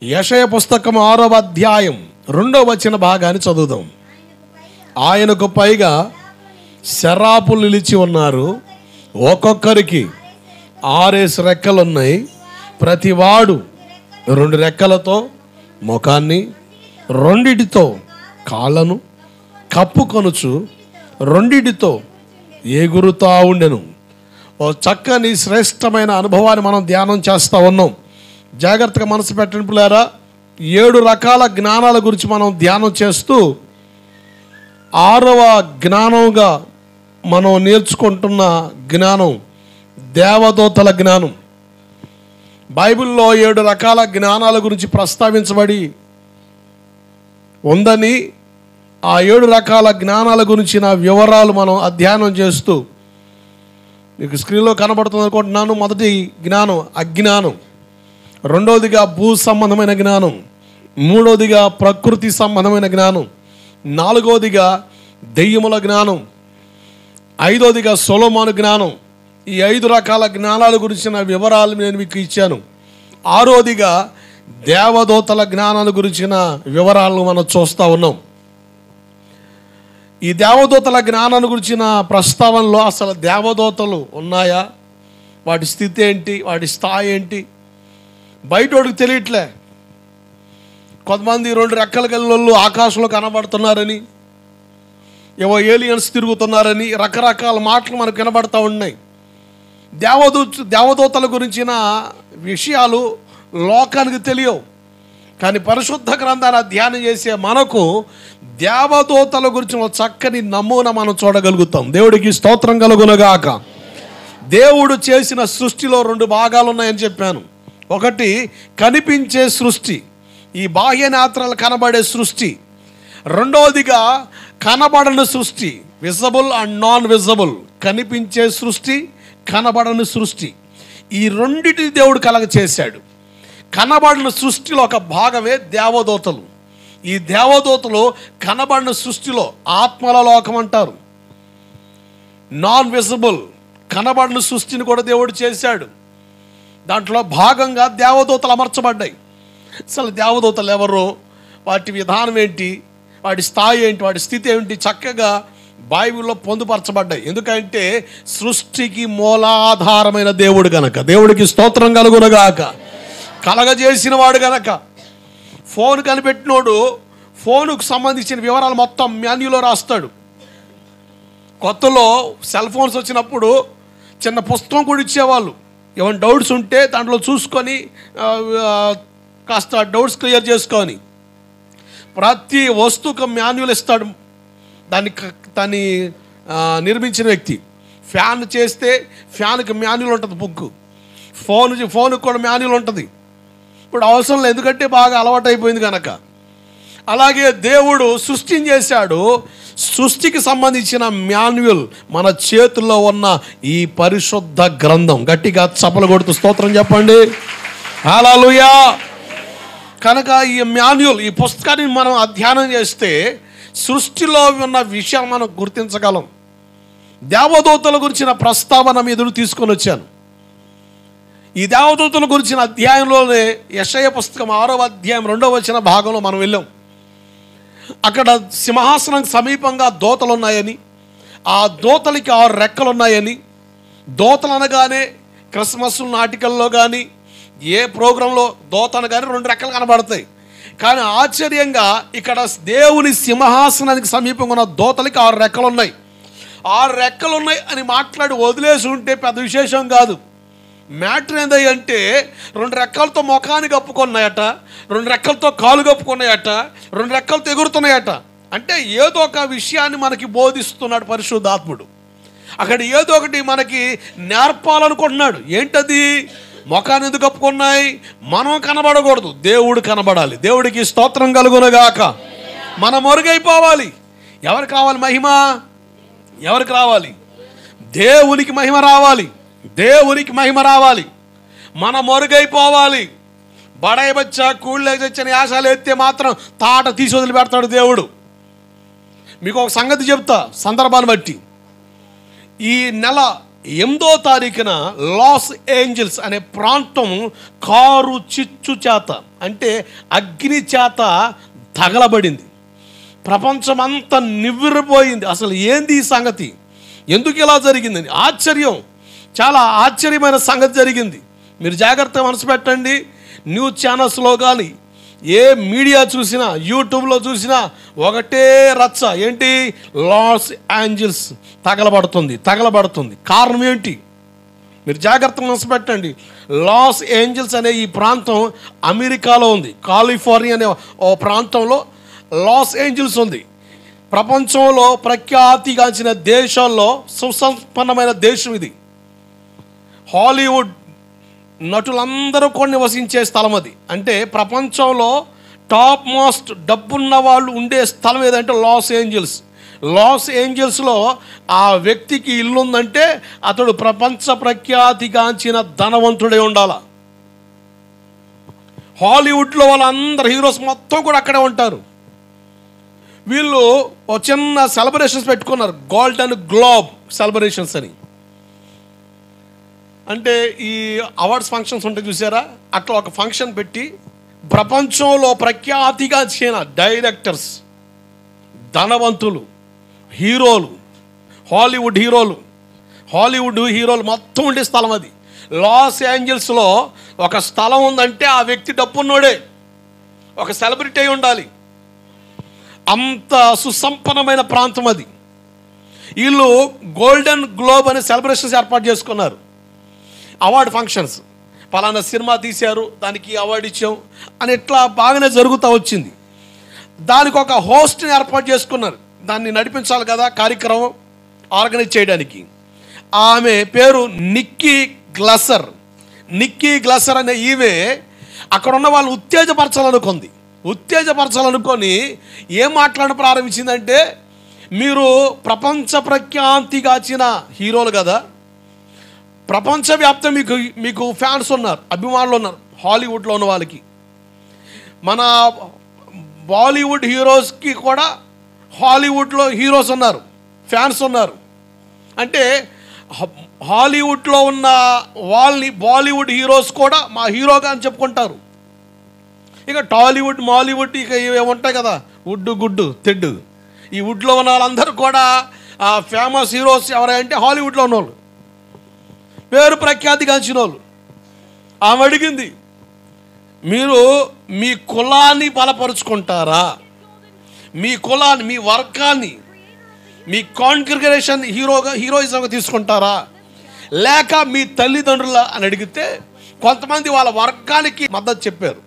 యెషయా పుస్తకం 6వ అధ్యాయం 2వ వచన భాగాన్ని చదువుదాం. ఆయనకు పైగా శరాపులు నిలిచి ఉన్నారు, ఒక్కొక్కరికి 6 రెక్కలున్నాయి. ప్రతివాడు 2 రెక్కలతో ముఖాన్ని, 2 కాళ్ళను కప్పుకొనుచు 2 ఎగురుతా ఉండెను. ఓ చక్కని శ్రేష్టమైన అనుభవాన్ని మనం ధ్యానం చేస్తూ ఉన్నాం. జాగ్రత్తగా మనసు పెట్టండి పిల్లారా. 7 రకాల జ్ఞానాల గురించి మనం ధ్యానం చేస్తూ 6వ జ్ఞానంగా మనం నేర్చుకుంటున్న జ్ఞానం దేవదూతల జ్ఞానం. బైబిల్లో 7 రకాల జ్ఞానాల గురించి ప్రస్తావించబడి ఉందని, ఆ 7 రకాల జ్ఞానాల గురించిన వివరాలు మనం అధ్యయనం చేస్తూ, మీకు స్క్రీన్లో కనబడుతుంది అనుకుంటున్నాను. మొదటి జ్ఞానం అజ్ఞానం, 2వదిగా భూ సంబంధమైన జ్ఞానం, 3వదిగా ప్రకృతి సంబంధమైన జ్ఞానం, 4వదిగా దెయ్యముల జ్ఞానం, 5వదిగా సొలొమోను జ్ఞానం. ఈ 5 రకాల జ్ఞానాల గురించిన వివరాలు నేను మీకు ఇచ్చాను. 6వదిగా దేవదూతల జ్ఞానాల గురించిన వివరాలను మనం చూస్తూ ఉన్నాం. ఈ దేవదూతల జ్ఞానాల గురించిన ప్రస్తావనలో అసలు దేవదూతలు ఉన్నాయా, వాటి స్థితి ఏంటి, వాటి స్థాయి ఏంటి, బయటోడికి తెలియట్లే. కొంతమంది 2 రెక్కల గల్లోళ్ళు ఆకాశంలో కనబడుతున్నారని, ఏవో ఏలియన్స్ తిరుగుతున్నారని రకరకాల మాటలు మనకు వినబడతా ఉన్నాయి. దేవదూతల గురించిన విషయాలు లోకానికి తెలియవు. కానీ పరిశుద్ధ గ్రంథాన్ని ధ్యానం చేసే మనకు దేవదూతల గురించిన చక్కని నమూనా మనం చూడగలుగుతాం. దేవుడికి స్తోత్రం కలుగునగాక. దేవుడు చేసిన సృష్టిలో 2 భాగాలు ఉన్నాయని చెప్పాను. ఒకటి కనిపించే సృష్టి, ఈ బాహ్య నేత్రాలు కనబడే సృష్టి. 2వదిగా కనబడని సృష్టి, విజబుల్ అండ్ నాన్ విజబుల్. కనిపించే సృష్టి, కనబడని సృష్టి. ఈ 2 దేవుడు కలగ చేశాడు. కనబడిన సృష్టిలో ఒక భాగమే దేవదూతలు. ఈ దేవదూతలు కనబడిన సృష్టిలో ఆత్మల లోకం అంటారు. నాన్ విజిబుల్ కనబడిన సృష్టిని కూడా దేవుడు చేశాడు. దాంట్లో భాగంగా దేవదూతలు అమర్చబడ్డాయి. అసలు దేవదూతలు ఎవరు, వాటి విధానం ఏంటి, వాటి స్థాయి ఏంటి, వాటి స్థితి ఏంటి చక్కగా బైబిల్లో పొందుపరచబడ్డాయి. ఎందుకంటే సృష్టికి మూలాధారమైన దేవుడు గనక. దేవుడికి స్తోత్రం కలుగునగాక. కలగజేసిన వాడు గనక. ఫోన్ కనిపెట్టినోడు ఫోనుకు సంబంధించిన వివరాలు మొత్తం మాన్యులో రాస్తాడు. కొత్తలో సెల్ ఫోన్స్ వచ్చినప్పుడు చిన్న పుస్తకం కూడా ఇచ్చేవాళ్ళు. ఏమైనా డౌట్స్ ఉంటే దాంట్లో చూసుకొని కాస్త డౌట్స్ క్లియర్ చేసుకొని. ప్రతి వస్తువుకు మాన్యువల్ ఇస్తాడు దాన్ని నిర్మించిన వ్యక్తి. ఫ్యాన్ చేస్తే ఫ్యాన్కి మాన్యువల్ ఉంటుంది, బుక్. ఫోన్కి కూడా మాన్యువల్ ఉంటుంది. ఇప్పుడు అవసరం లేదు, ఎందుకంటే బాగా అలవాటు అయిపోయింది కనుక. అలాగే దేవుడు సృష్టిని చేశాడు. సృష్టికి సంబంధించిన మాన్యువల్ మన చేతుల్లో ఉన్న ఈ పరిశుద్ధ గ్రంథం. గట్టిగా చప్పలు కొడుతూ స్తోత్రం చెప్పండి. హల్లెలూయా. కనుక ఈ మాన్యువల్, ఈ పుస్తకాన్ని మనం అధ్యయనం చేస్తే సృష్టిలో ఉన్న విషయం మనం గుర్తించగలం. దేవదూతల గురించిన ప్రస్తావన ఎదురు తీసుకొని వచ్చాను. ఈ దేవదూతల గురించిన అధ్యాయంలోనే యెషయా పుస్తకం 6వ అధ్యాయం 2వ వచన భాగంలో మనం వెళ్ళాం. అక్కడ సింహాసనానికి సమీపంగా దూతలు ఉన్నాయని, ఆ దూతలకి 6 రెక్కలు ఉన్నాయని. దూతలు అనగానే క్రిస్మస్ నాటికల్లో కానీ ఏ ప్రోగ్రాంలో దూత అనగానే 2 రెక్కలు కనబడతాయి. కానీ ఆశ్చర్యంగా ఇక్కడ దేవుని సింహాసనానికి సమీపంగా ఉన్న దూతలకి 6 రెక్కలు ఉన్నాయి. 6 రెక్కలు ఉన్నాయి అని మాట్లాడి వదిలేసి ఉంటే పెద్ద విశేషం కాదు. మ్యాటర్ ఏంటంటే 2 రెక్కలతో ముఖాన్ని కప్పుకున్నాయట, 2 రెక్కలతో కాలు కప్పుకున్నాయట, 2 రెక్కలతో ఎగురుతున్నాయట. అంటే ఏదో ఒక విషయాన్ని మనకి బోధిస్తున్నాడు పరిశుద్ధాత్ముడు. అక్కడ ఏదో ఒకటి మనకి నేర్పాలనుకుంటున్నాడు. ఏంటది? ముఖాన్ని ఎందుకు కప్పుకున్నాయి? మనం కనబడకూడదు, దేవుడు కనబడాలి. దేవుడికి స్తోత్రం కలుగునగాక. మనం మరుగైపోవాలి. ఎవరికి రావాలి మహిమ? ఎవరికి రావాలి? దేవునికి మహిమ రావాలి. దేవునికి మహిమ రావాలి. మన మరుగైపోవాలి. బడాయి బచ్చా కూళ్ళ తెచ్చని ఆశలు ఎత్తే మాత్రం తాట తీసి వదిలిపెడతాడు దేవుడు. మీకు ఒక సంగతి చెప్తా సందర్భాన్ని బట్టి. ఈ నెల 8వ తారీఖున లాస్ ఏంజల్స్ అనే ప్రాంతం కారు చిచ్చు చేత, అంటే అగ్ని చేత తగలబడింది. ప్రపంచమంతా నివ్వెరపోయింది. అసలు ఏంది ఈ సంగతి, ఎందుకు ఇలా జరిగిందని ఆశ్చర్యం, చాలా ఆశ్చర్యమైన సంగతి జరిగింది. మీరు జాగ్రత్తగా మనసు పెట్టండి. న్యూస్ ఛానల్స్లో కానీ ఏ మీడియా చూసినా, యూట్యూబ్లో చూసినా ఒకటే రచ్చ. ఏంటి? లాస్ ఏంజల్స్ తగలబడుతుంది. కారణం ఏంటి? మీరు జాగ్రత్తగా మనసు పెట్టండి. లాస్ ఏంజల్స్ అనే ఈ ప్రాంతం అమెరికాలో ఉంది. కాలిఫోర్నియా అనే ఓ ప్రాంతంలో లాస్ ఏంజల్స్ ఉంది. ప్రపంచంలో ప్రఖ్యాతిగాంచిన దేశాల్లో సుసంపన్నమైన దేశం ఇది. హాలీవుడ్ నటులందరూ కూడా నివసించే స్థలం అది. అంటే ప్రపంచంలో టాప్ మోస్ట్ డబ్బున్న వాళ్ళు ఉండే స్థలం ఏదంటే లాస్ ఏంజల్స్. లాస్ ఏంజల్స్లో ఆ వ్యక్తికి ఇల్లు ఉందంటే అతడు ప్రపంచ ప్రఖ్యాతిగాంచిన ధనవంతుడే ఉండాల. హాలీవుడ్లో వాళ్ళందరూ హీరోస్ మొత్తం కూడా అక్కడే ఉంటారు. వీళ్ళు ఒక చిన్న సెలబ్రేషన్స్ పెట్టుకున్నారు, గోల్డెన్ గ్లోబ్ సెలబ్రేషన్స్ అని. అంటే ఈ అవార్డ్స్ ఫంక్షన్స్ ఉంటాయి చూసారా, అట్లా ఒక ఫంక్షన్ పెట్టి ప్రపంచంలో ప్రఖ్యాతిగాంచిన డైరెక్టర్స్, ధనవంతులు, హీరోలు, హాలీవుడ్ హీరోలు మొత్తం ఉండే స్థలం అది. లాస్ ఏంజల్స్లో ఒక స్థలం ఉందంటే ఆ వ్యక్తి డబ్బున్నోడే, ఒక సెలబ్రిటీ అయి ఉండాలి. అంత సుసంపన్నమైన ప్రాంతం అది. వీళ్ళు గోల్డెన్ గ్లోబ్ అనే సెలబ్రేషన్స్ ఏర్పాటు చేసుకున్నారు. అవార్డు ఫంక్షన్స్, పలానా సినిమా తీశారు దానికి అవార్డు ఇచ్చాం అని ఇట్లా బాగానే జరుగుతూ వచ్చింది. దానికి ఒక హోస్ట్ని ఏర్పాటు చేసుకున్నారు. దాన్ని నడిపించాలి కదా కార్యక్రమం ఆర్గనైజ్ చేయడానికి. ఆమె పేరు నిక్కీ గ్లసర్ అనే ఈమె అక్కడ ఉన్న వాళ్ళు ఉత్తేజపరచాలనుకొని ఏం మాట్లాడడం ప్రారంభించిందంటే, మీరు ప్రపంచ ప్రఖ్యాతిగాంచిన హీరోలు కదా, ప్రపంచవ్యాప్తం మీకు ఫ్యాన్స్ ఉన్నారు, అభిమానులు ఉన్నారు. హాలీవుడ్లో ఉన్న వాళ్ళకి, మన బాలీవుడ్ హీరోస్కి కూడా హాలీవుడ్లో హీరోస్ ఉన్నారు, ఫ్యాన్స్ ఉన్నారు. అంటే హాలీవుడ్లో ఉన్న వాళ్ళని బాలీవుడ్ హీరోస్ కూడా మా హీరోగా అని చెప్పుకుంటారు. ఇక టాలీవుడ్, మాలీవుడ్, ఇక ఇవి ఉంటాయి కదా, వుడ్డు, గుడ్డు, తెడ్డు. ఈ వుడ్లో ఉన్న వాళ్ళందరూ కూడా ఫేమస్ హీరోస్ ఎవరంటే హాలీవుడ్లో ఉన్నవాళ్ళు, పేరు ప్రఖ్యాతిగాంచిన వాళ్ళు. ఆమె అడిగింది, మీరు మీ కులాన్ని బలపరుచుకుంటారా, మీ కులాన్ని, మీ వర్గాన్ని, మీ కాంగ్రిగేషన్ హీరోయిజంగా తీసుకుంటారా, లేక మీ తల్లిదండ్రుల అని అడిగితే కొంతమంది వాళ్ళ వర్గానికి మద్దతు చెప్పారు.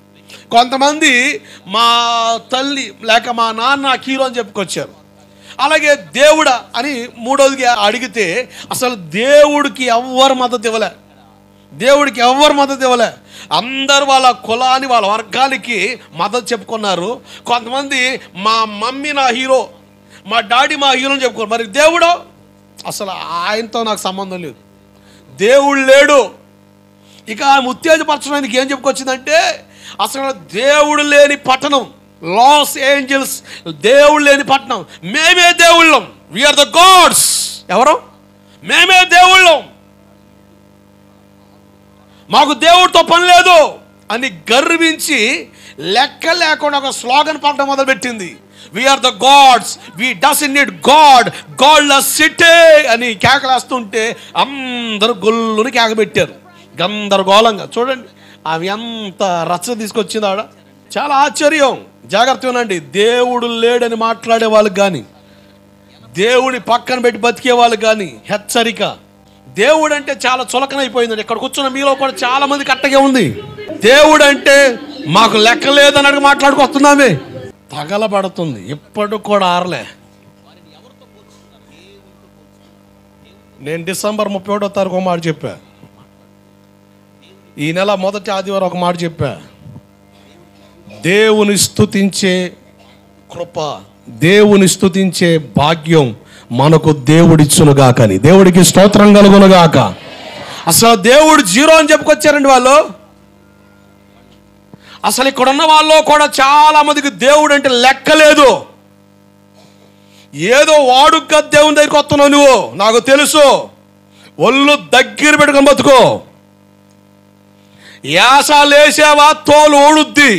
కొంతమంది మా తల్లి లేక మా నాన్న హీరో అని చెప్పుకొచ్చారు. అలాగే దేవుడా అని మూడోదిగా అడిగితే అసలు దేవుడికి ఎవ్వరు మద్దతు ఇవ్వలే. అందరు వాళ్ళ కులాన్ని, వాళ్ళ వర్గానికి మద్దతు చెప్పుకున్నారు. కొంతమంది మా మమ్మీ నా హీరో, మా డాడీ మా హీరో అని చెప్పుకోరు. మరి దేవుడు, అసలు ఆయనతో నాకు సంబంధం లేదు, దేవుడు లేడు. ఇక ఆమె ఉత్తేజపరచడానికి ఏం చెప్పుకొచ్చిందంటే, అసలు దేవుడు లేని పట్టణం లాస్ ఏంజల్స్, దేవుడు లేని పట్టణం, మేమే దేవుళ్ళం, వీఆర్ ద గాడ్స్. ఎవరు? మేమే దేవుళ్ళం, మాకు దేవుడితో పని లేదు అని గర్వించి లెక్క లేకుండా ఒక స్లోగన్ పలకడం మొదలుపెట్టింది. We are the gods, we doesn't need godless city అని కేకలేస్తుంటే అందరూ గొల్లుని కేకబెట్టారు గందరగోళంగా. చూడండి అవి ఎంత రచ్చ తీసుకొచ్చింది ఆడ. చాలా ఆశ్చర్యం. జాగ్రత్త వినండి. దేవుడు లేడని మాట్లాడే వాళ్ళకి కానీ, దేవుని పక్కన పెట్టి బతికే వాళ్ళకి కానీ హెచ్చరిక. దేవుడు అంటే చాలా చులకనైపోయిందండి. ఇక్కడ కూర్చున్న మీలో కూడా చాలా మందికి అట్టగే ఉంది. దేవుడు అంటే మాకు లెక్క లేదని మాట్లాడుకొస్తున్నామే. తగలబడుతుంది, ఇప్పటికి కూడా ఆరలే. నేను డిసెంబర్ 31వ తారీఖు ఒక మాట చెప్పా, ఈ నెల మొదటి ఆదివారం ఒక మాట చెప్పా, దేవుని స్తుతించే కృప, దేవుని స్తుతించే భాగ్యం మనకు దేవుడిచ్చునుగాకని. దేవుడికి స్తోత్రం కలుగునుగాక. అసలు దేవుడు జీరో అని చెప్పుకొచ్చారండి వాళ్ళు. అసలు ఇక్కడున్న వాళ్ళు కూడా చాలా మందికి దేవుడు అంటే లెక్కలేదు. ఏదో వాడుక దేవుని దగ్గరికి వస్తున్నావు నువ్వు, నాకు తెలుసు. ఒళ్ళు దగ్గర పెట్టుకొని బతుకో. యాసాలేసావా తోలు ఊడుద్ది.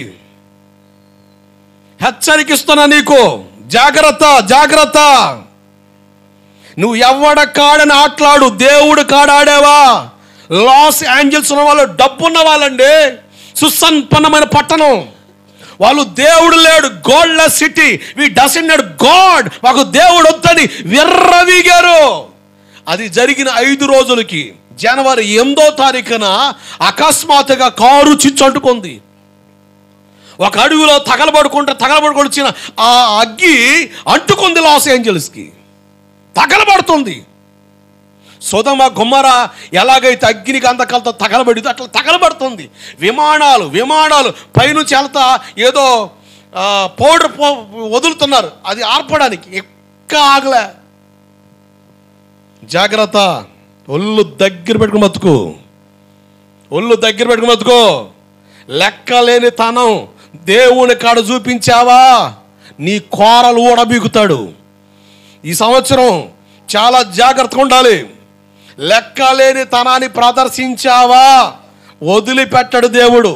హెచ్చరికిస్తున్నా నీకు, జాగ్రత్త జాగ్రత్త. నువ్వు ఎవడ కాడని ఆటలాడు, దేవుడు కాడాడేవా. లాస్ ఏంజల్స్ ఉన్న వాళ్ళు డబ్బున్న వాళ్ళండి, సుసంపన్నమైన పట్టణం. వాళ్ళు దేవుడు లేడు, godless city, we doesn't need God, మాకు దేవుడు వద్దని విర్రవీగారు. అది జరిగిన 5 రోజులకి జనవరి 8వ తారీఖున అకస్మాత్తుగా కారు చిచ్చంటుకుంది. ఒక అడుగులో తగలబడుకుంటూ వచ్చిన ఆ అగ్గి అంటుకుంది లాస్ ఏంజల్స్కి, తగలబడుతుంది. సొదొమ గొమొర ఎలాగైతే అగ్ని గంధకాలతో తగలబడితే అట్లా తగలబడుతుంది. విమానాలు పైనుంచి వెళ్తా ఏదో పౌడర్ వదులుతున్నారు, అది ఆర్పడానికి ఆగలే. జాగ్రత్త, ఒళ్ళు దగ్గర పెట్టుకుని బతుకు, ఒళ్ళు దగ్గర పెట్టుకుని బతుకో. లెక్కలేని తనం దేవుని కాడ చూపించావా, నీ కోరలు ఊడబీగుతాడు. ఈ సంవత్సరం చాలా జాగ్రత్తగా ఉండాలి. లెక్కలేని తనాన్ని ప్రదర్శించావా, వదిలిపెట్టడు దేవుడు.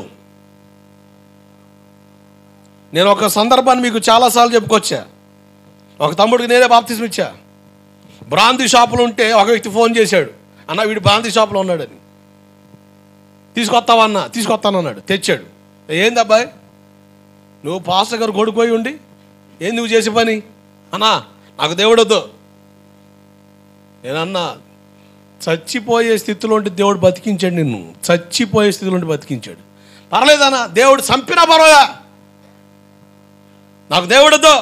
నేను ఒక సందర్భాన్ని మీకు చాలాసార్లు చెప్పుకొచ్చా. ఒక తమ్ముడికి నేనే బాప్తిస్మం ఇచ్చా. బ్రాందీ షాపులో ఉంటే ఒక వ్యక్తి ఫోన్ చేశాడు, అన్న వీడు బ్రాందీ షాపులో ఉన్నాడని. తీసుకొస్తావా అన్న? తీసుకొస్తానన్నాడు. తెచ్చాడు. ఏంది అబ్బాయి, నువ్వు పాస్టర్ గారు కొడుకుపోయి ఉండి ఏంది నువ్వు చేసే పని? అన్నా నాకు దేవుడు వద్దు. నేనన్నా చచ్చిపోయే స్థితిలో ఉంటే దేవుడు బతికించాడు నిన్ను, చచ్చిపోయే స్థితిలో ఉండి బతికించాడు. పర్లేదన్నా, దేవుడు చంపినా పర్వాలా, నాకు దేవుడు వద్దు.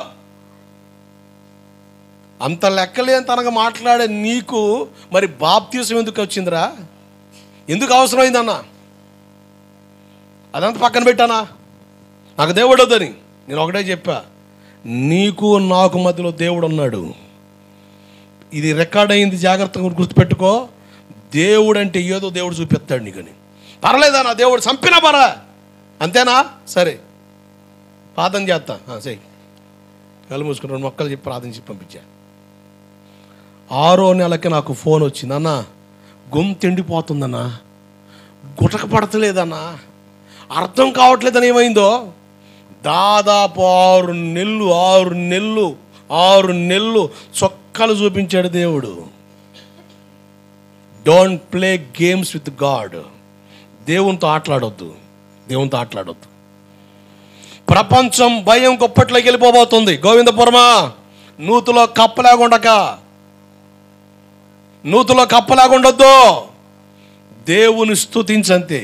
అంత లెక్కలేని తనగా మాట్లాడే నీకు మరి బాప్తిసం ఎందుకు వచ్చిందిరా? ఎందుకు అవసరమైందన్నా? అదంతా పక్కన పెట్టానా, నాకు దేవుడు వద్దని. నేను ఒకటే చెప్పా, నీకు నాకు మధ్యలో దేవుడు ఉన్నాడు. ఇది రికార్డ్ అయింది, జాగ్రత్తగా గుర్తుపెట్టుకో. దేవుడు అంటే ఏదో దేవుడు చూపిస్తాడు నీకని. పర్లేదన్నా, దేవుడు చంపినా పరా, అంతేనా? సరే ప్రార్థన చేస్తా, సరే కళ్ళు మూసుకుని 2 మొక్కలు చెప్పి ప్రార్థన చెప్పి పంపించా. 6వ నెలకి నాకు ఫోన్ వచ్చింది, అన్నా గొంతు ఎండిపోతుందన్నా, గుటక పడతలేదన్నా, అర్థం కావట్లేదని. ఏమైందో? దాదాపు 6 నెలలు చొక్కలు చూపించాడు దేవుడు. Don't play games with God. దేవునితో ఆటలాడొద్దు. ప్రపంచం భయం గొప్పట్లోకి వెళ్ళిపోబోతుంది. గోవిందపురమా, నూతులో కప్పలాగుండొద్దు. దేవుని స్తుతించంతే,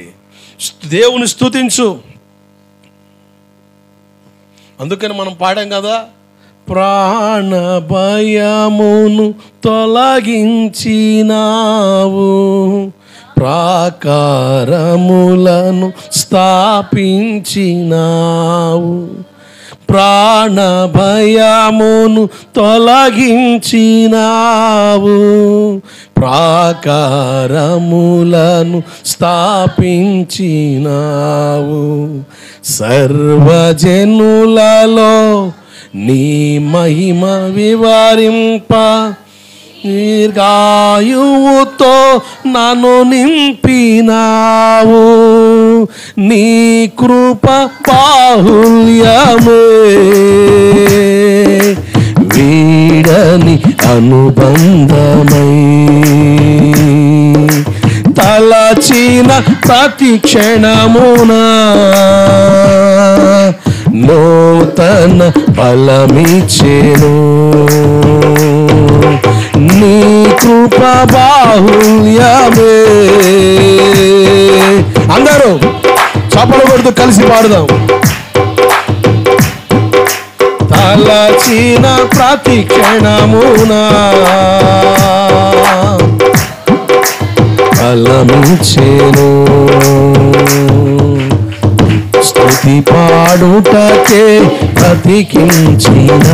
దేవుని స్తుతించు. అందుకని మనం పాడాం కదా, ప్రాణ భయమును తొలగించినావు, ప్రాకారములను స్థాపించినావు. ప్రాణ భయమును తొలగించినావు, ప్రాకారములను స్థాపించినావు. సర్వజనులలో నీ మహిమ వివరింప, దీర్ఘాయువుతో నన్ను నింపినావు. నీ కృప బాహుల్యమే, వీడని అనుబంధమై, తలచిన ప్రతి క్షణమున నూతన బలమిచ్చెను. నీ కృప బాహుల్యమే. అందరూ చప్పలు కొడుతూ కలిసి పాడుదాం. తలచిన ప్రతి క్షణమున బలమిచ్చెను. స్తుతి పాడుటకే బ్రతికించిన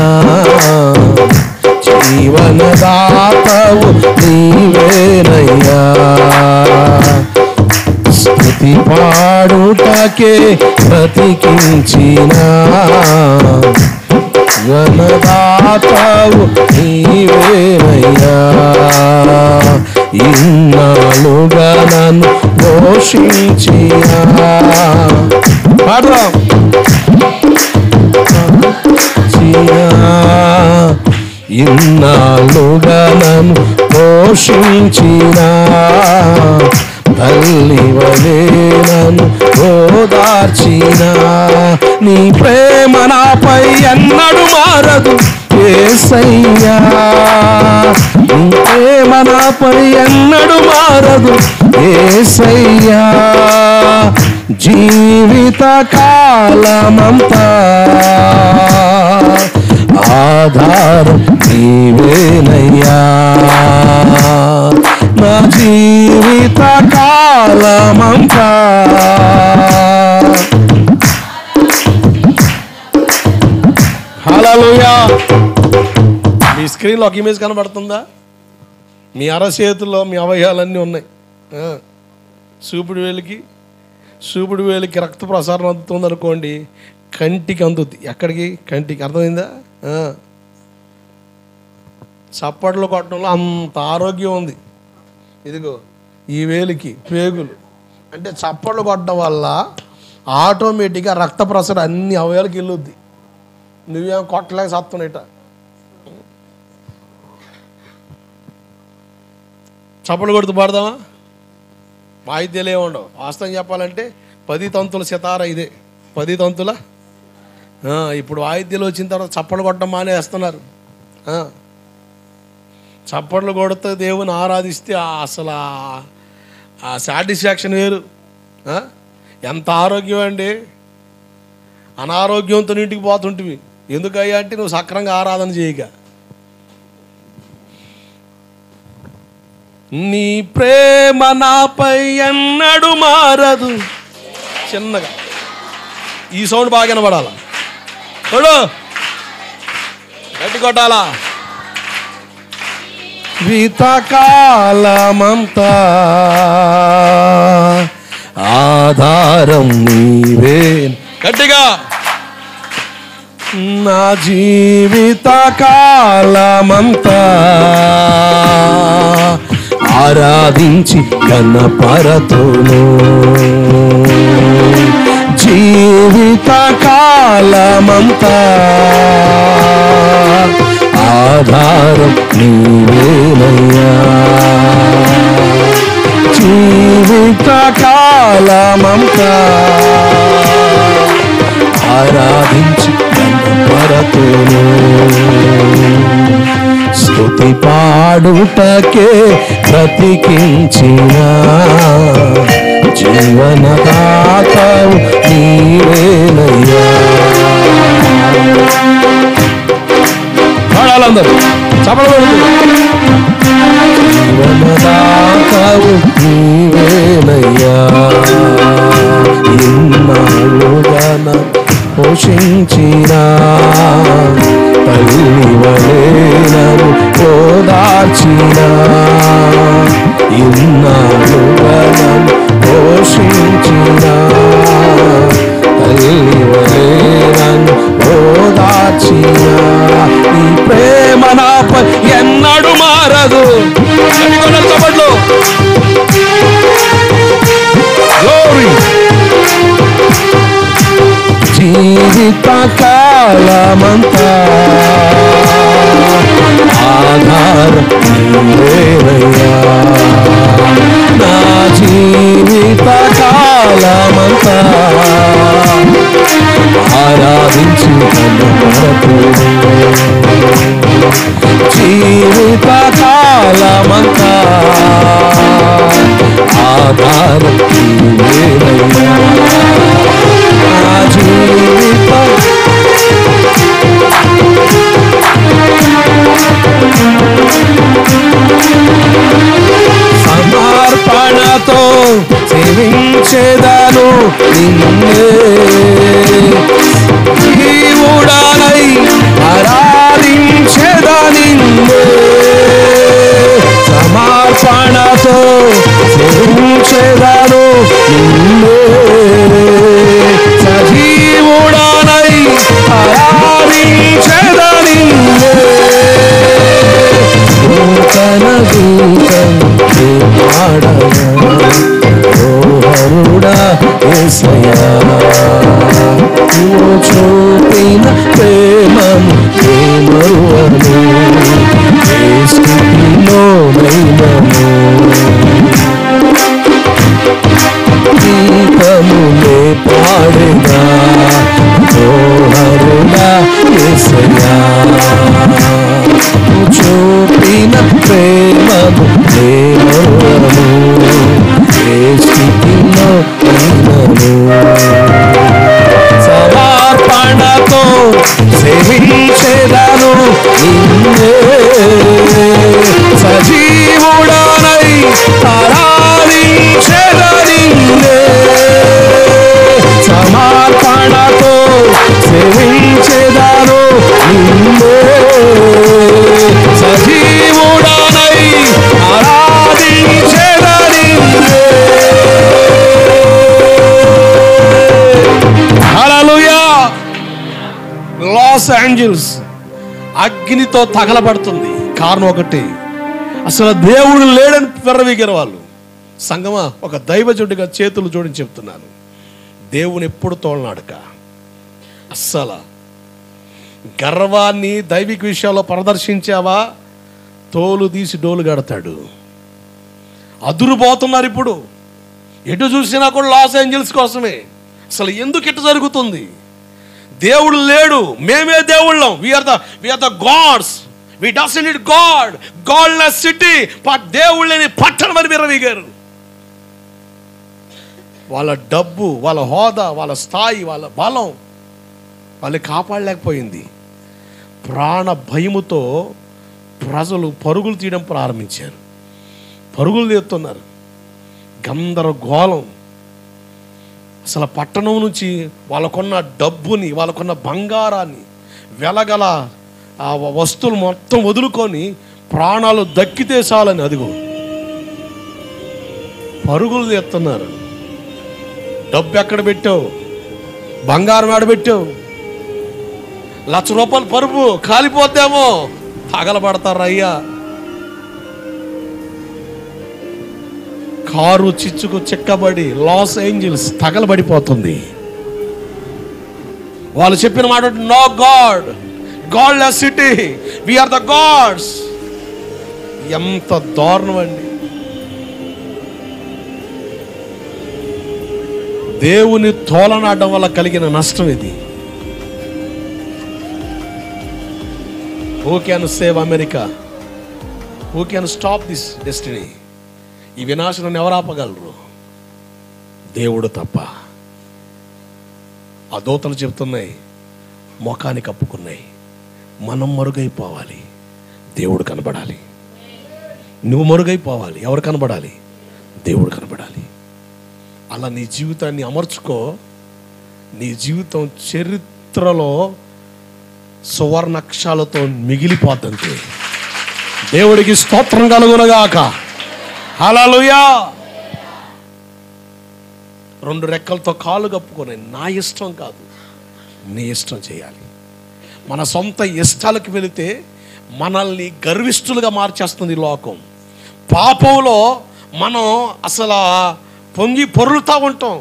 జీవనదాతవు నీవేనయ్యా. స్తుతి పాడుటకే బ్రతికించిన జీవనదాతవు నీవేనయ్యా. ఇన్నాళ్ళుగా నన్ను పోషించిన పాడదాం ఇన్నాళ్ళుగా నన్ను పోషించిన తల్లివలే నన్ను ఓదార్చిన నీ ప్రేమ నాపై ఎన్నడు మారదు యేసయ్యా నీ ప్రేమ నాపై ఎన్నడు మారదు యేసయ్యా జీవిత కాలమంతా ఆధారం నీవేనయ్యా నా జీవిత కాలమంతా హల్లెలూయా. మీ స్క్రీన్లో ఒక ఇమేజ్ కనబడుతుందా? మీ అరచేతుల్లో మీ అవయవాలన్నీ ఉన్నాయి. చూపుడు వేలికి రక్త ప్రసారం అందుతుంది అనుకోండి, కంటికి అందుద్ది. ఎక్కడికి? కంటికి. అర్థమైందా? చప్పట్లు కొట్టడంలో అంత ఆరోగ్యం ఉంది. ఇదిగో ఈ వేలికి పేగులు అంటే చప్పట్లు కొట్టడం వల్ల ఆటోమేటిక్గా రక్త ప్రసరణ అన్ని అవయవాలకి వెళ్ళొద్ది. నువ్వేం కొట్టలేక సత్తున్నట. చప్పట్లు కొడుతూ పాడదామా? వాయిద్యాలు ఏముండవు. వాస్తవం చెప్పాలంటే 10 తంతుల సితార ఇదే. 10 తంతుల. ఇప్పుడు వాయిద్యాలు వచ్చిన తర్వాత చప్పట్లు కొట్టడం మానేస్తున్నారు. చప్పట్లు కొడితే దేవుని ఆరాధిస్తే అసలు ఆ సాటిస్ఫాక్షన్ వేరు. ఎంత ఆరోగ్యం అండి. అనారోగ్యంతో ఇంటికి పోతుంటివి. ఎందుకయ్యా అంటే నువ్వు సక్రంగా ఆరాధన చేయక. నీ ప్రేమ నాపై ఎన్నడు మారదు. చిన్నగా ఈ సౌండ్ బాగా వినబడాల. చూడు గట్టి కొట్టాలా. జీవితకాలమంతా ఆధారం నీవే. గట్టిగా నా జీవితకాలమంతా ఆరాధించి గణపరతును. జీవితకాలమంతా ఆధారం నీవేనయ్యా. జీవితకాలమంతా ఆరాధించి గణపరతును. స్తుతి పాడుటకే బ్రతికించిన జీవనదాతవు నీవేనయ్యా. పాడాలందరూ చప్పట్లు. జీవనదాతవు నీవేనయ్యా. ఇన్నాళ్ళుగా పోషించిన తల్లివలే నన్ను ఓదార్చిన ఇన్నాళ్ళుగా నన్ను పోషించిన తల్లివలే నన్ను ఓదార్చిన ఈ ప్రేమ నాపై ఎన్నడు మారదు. చప్పట్లు. జీవితకాలమంతా ఆధారం నీవేనయ్యా. నా జీవితకాలమంతా ఆరాధించి గణపరతును. జీవితకాలమంతా ఆధారం నీవేనయ్యా. నా జీవిత సమర్పణతో సేవించేదాను నిన్నే. జీవుడనై ఆరాధించేదా నిన్నే. సమర్పణతో సేవించేదాను నిన్నే. సజీవుడనై ఆరాధించేదా నిన్నే. నూతన గీతం యేసయ్యా నీవు చూపిన ప్రేమను మరువను ఏ స్థితిలోనైనను గీతములే పాడేదా దోహరుడా యేసయ్యా చూపిన ప్రేమను మరువను ఏ స్థితిలో సమర్పణతో సేవించెదను నిన్నే సజీవుడనై ఆరాధించెదను నిన్నే సమర్పణతో సేవించెదను నిన్నే సజీవుడనై ఆరాధించెదను నిన్నే. హల్లెలూయా. లాస్ ఏంజల్స్ అగ్నితో తగలబడుతుంది. కారణం ఒకటి, అసలు దేవుడు లేడని విర్రవీగిన వాళ్ళు. సంగమా, ఒక దైవజుడిగా చేతులు జోడించి చెప్తున్నాను, దేవుని ఎప్పుడు తోలనాడుక. అస్సలు గర్వాన్ని దైవిక విషయాల్లో ప్రదర్శించావా, తోలు తీసి డోలు కడతాడు. అదురుపోతున్నారు ఇప్పుడు, ఎటు చూసినా కూడా లాస్ ఏంజల్స్ కోసమే. అసలు ఎందుకు ఇట్లా జరుగుతుంది? దేవుడు లేడు, మేమే దేవుళ్ళం. We are the gods. We doesn't need God, godless city. దేవుడు లేని పట్టణం అని విర్రవీగారు. వాళ్ళ డబ్బు, వాళ్ళ హోదా, వాళ్ళ స్థాయి, వాళ్ళ బలం వాళ్ళని కాపాడలేకపోయింది. ప్రాణ భయముతో ప్రజలు పరుగులు తీయడం ప్రారంభించారు. పరుగులు తీస్తున్నారు, గందరగోళం. అసలు పట్టణం నుంచి వాళ్ళకున్న డబ్బుని, వాళ్ళకున్న బంగారాన్ని, వెలగల ఆ వస్తువులు మొత్తం వదులుకొని ప్రాణాలు దక్కితే చాలని అదిగో పరుగులు తీస్తున్నారు. డబ్బు ఎక్కడ పెట్టావు? బంగారం ఎక్కడ పెట్టావు? ₹1,00,000 పరుపు కాలిపోద్దేమో, తగలబడతారు అయ్యా. కారు చిచ్చుకు చిక్కబడి లాస్ ఏంజల్స్ తగలబడిపోతుంది. వాళ్ళు చెప్పిన మాట, no God, godless city, we are the gods. ఎంత దారుణం అండి! దేవుని తోలనాడడం వల్ల కలిగిన నష్టం ఇది. Who can save America? Who can stop this destiny? ఈ వినాశనాన్ని ఎవరు ఆపగలరు? దేవుడు తప్ప. ఆ దూతలు చెప్తున్నాయి, ముఖానికి కప్పుకున్నాయి. మనం మరుగైపోవాలి, దేవుడు కనబడాలి. నువ్వు మరుగైపోవాలి, ఎవరు కనబడాలి? దేవుడు కనబడాలి. అలా నీ జీవితాన్ని అమర్చుకో. నీ జీవితం చరిత్రలో సువర్ణాక్షరాలతో మిగిలిపోతుంది. దేవుడికి స్తోత్రం కలుగునగాక. హల్లెలూయా. 2 రెక్కలతో కాళ్ళు కప్పుకొని, నా ఇష్టం కాదు, నీ ఇష్టం చేయాలి. మన సొంత ఇష్టాలకు వెళితే మనల్ని గర్విష్ఠులుగా మార్చేస్తుంది లోకం. పాపంలో మనం అసలు పొంగి పొర్లుతూ ఉంటాం.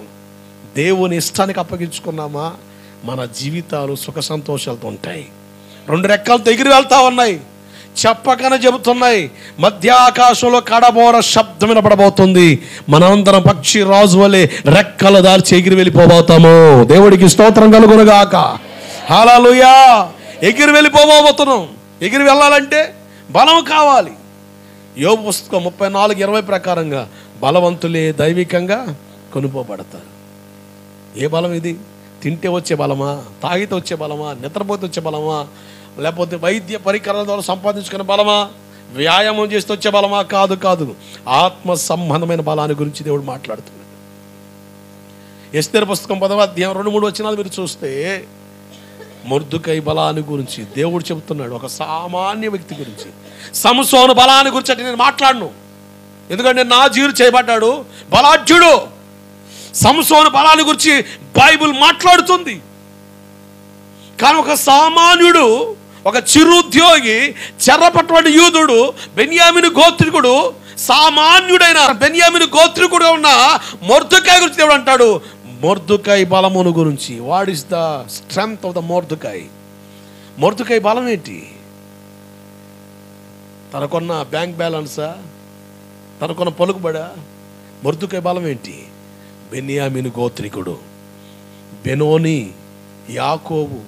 దేవుని ఇష్టానికి అప్పగించుకున్నామా, మన జీవితాలు సుఖ సంతోషాలతో ఉంటాయి. 2 రెక్కలతో ఎగిరి వెళ్తా ఉన్నాయి, చెప్పకనే చెబుతున్నాయి. మధ్య ఆకాశంలో కడబోర శబ్దం వినపడబోతుంది. మనందరం పక్షి రాజు వలె రెక్కలు దాల్చి ఎగిరి వెళ్ళిపోబోతాము. దేవుడికి స్తోత్రం కలుగునుగాక. హల్లెలూయా. ఎగిరి వెళ్ళిపోబోతున్నాం. ఎగిరి వెళ్ళాలంటే బలం కావాలి. యోబు పుస్తకం 34:20 ప్రకారంగా బలవంతులే దైవికంగా కొనుక్కోబడతారు. ఏ బలం ఇది? తింటే వచ్చే బలమా? తాగితే వచ్చే బలమా? నిద్రపోతే వచ్చే బలమా? లేకపోతే వైద్య పరికరాల ద్వారా సంపాదించుకునే బలమా? వ్యాయామం చేస్తే వచ్చే బలమా? కాదు కాదు. ఆత్మ సంబంధమైన బలాన్ని గురించి దేవుడు మాట్లాడుతున్నాడు. ఎస్తేరు పుస్తకం 10వ అధ్యాయం 2-3 వచనాలు మీరు చూస్తే మొర్దుకై బలాన్ని గురించి దేవుడు చెబుతున్నాడు. ఒక సామాన్య వ్యక్తి గురించి, సంసోను బలాన్ని గురించి అంటే నేను మాట్లాడను, ఎందుకంటే నా జీరు చేయబడ్డాడు, బలాఢ్యుడు. సంసోను బలాన్ని గురించి బైబిల్ మాట్లాడుతుంది. కానీ ఒక సామాన్యుడు, ఒక చిరుద్యోగి, చెరపటువంటి యూదుడు, బెన్యామీను గోత్రికుడు, సామాన్యుడైన బెన్యామీను గోత్రికుడుగా ఉన్న మొర్దెకై గురించి దేవుడు అంటాడు, మొర్దుకై బలమును గురించి. What is the strength of the Mordecai? Mordecai బలం ఏంటి? తనకున్న బ్యాంక్ బ్యాలెన్సా? తనకున్న పలుకుబడా? మొర్దుకై బలం ఏంటి? బెన్యామీను గోత్రికుడు, బెనోని యాకోబు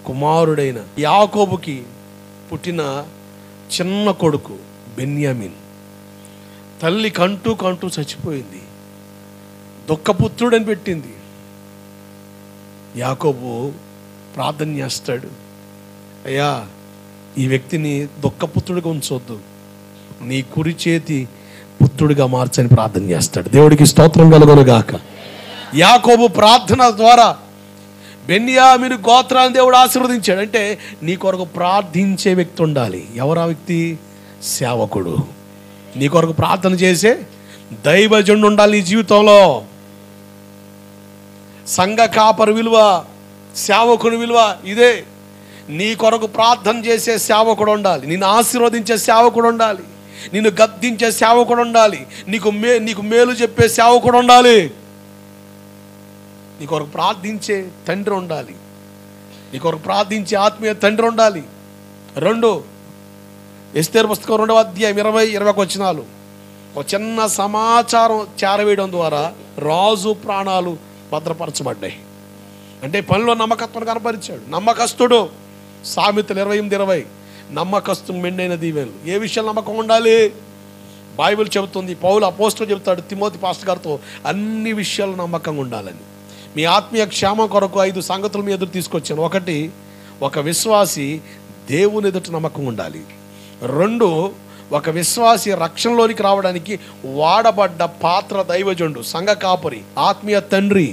కుమారుడైన యాకోబుకి పుట్టిన చిన్న కొడుకు బెన్యామీన్. తల్లి కంటూ చచ్చిపోయింది, దుఃఖపుత్రుడని పెట్టింది. యాకోబు ప్రార్థన చేస్తాడు, అయ్యా ఈ వ్యక్తిని దుఃఖపుత్రుడిగా ఉంచొద్దు, నీ కుడి చేతి పుత్రుడిగా మార్చని ప్రార్థన చేస్తాడు. దేవుడికి స్తోత్రం కలుగును గాక. యాకోబు ప్రార్థన ద్వారా బెన్యామీను గోత్రాన్ని దేవుడు ఆశీర్వదించాడు. అంటే నీ కొరకు ప్రార్థించే వ్యక్తి ఉండాలి. ఎవరా వ్యక్తి? సేవకుడు. నీ కొరకు ప్రార్థన చేసే దైవజనుడు ఉండాలి నీ జీవితంలో. సంఘ కాపరి విలువ, సేవకుని విలువ ఇదే. నీ కొరకు ప్రార్థన చేసే సేవకుడు ఉండాలి, నిన్ను ఆశీర్వదించే సేవకుడు ఉండాలి, నిన్ను గద్దించే సేవకుడు ఉండాలి, నీకు మేలు చెప్పే సేవకుడు ఉండాలి, నీ కొరకు ప్రార్థించే తండ్రి ఉండాలి, నీ కొరకు ప్రార్థించే ఆత్మీయ తండ్రి ఉండాలి. 2 ఎస్తేరు పుస్తకం 2వ అధ్యాయం 20-21 వచనాలు. ఒక చిన్న సమాచారం చేరవేయడం ద్వారా రాజు ప్రాణాలు భద్రపరచబడ్డాయి. అంటే పనిలో నమ్మకత్వం కనపరిచాడు. నమ్మకస్తుడు. సామెతలు 28-20 నమ్మకస్తు మెండైన దీవెనలు. ఏ విషయం నమ్మకం ఉండాలి? బైబిల్ చెబుతుంది, పౌలు అపోస్తలుడు చెబుతాడు తిమోతి పాస్టర్ గారితో, అన్ని విషయాలు నమ్మకంగా ఉండాలని. మీ ఆత్మీయ క్షేమం కొరకు 5 సంగతులు మీ ఎదురు తీసుకొచ్చాను. 1, ఒక విశ్వాసి దేవుని ఎదుట నమ్మకం ఉండాలి. 2, ఒక విశ్వాసి రక్షణలోనికి రావడానికి వాడబడ్డ పాత్ర దైవజనుడు, సంఘ కాపరి, ఆత్మీయ తండ్రి,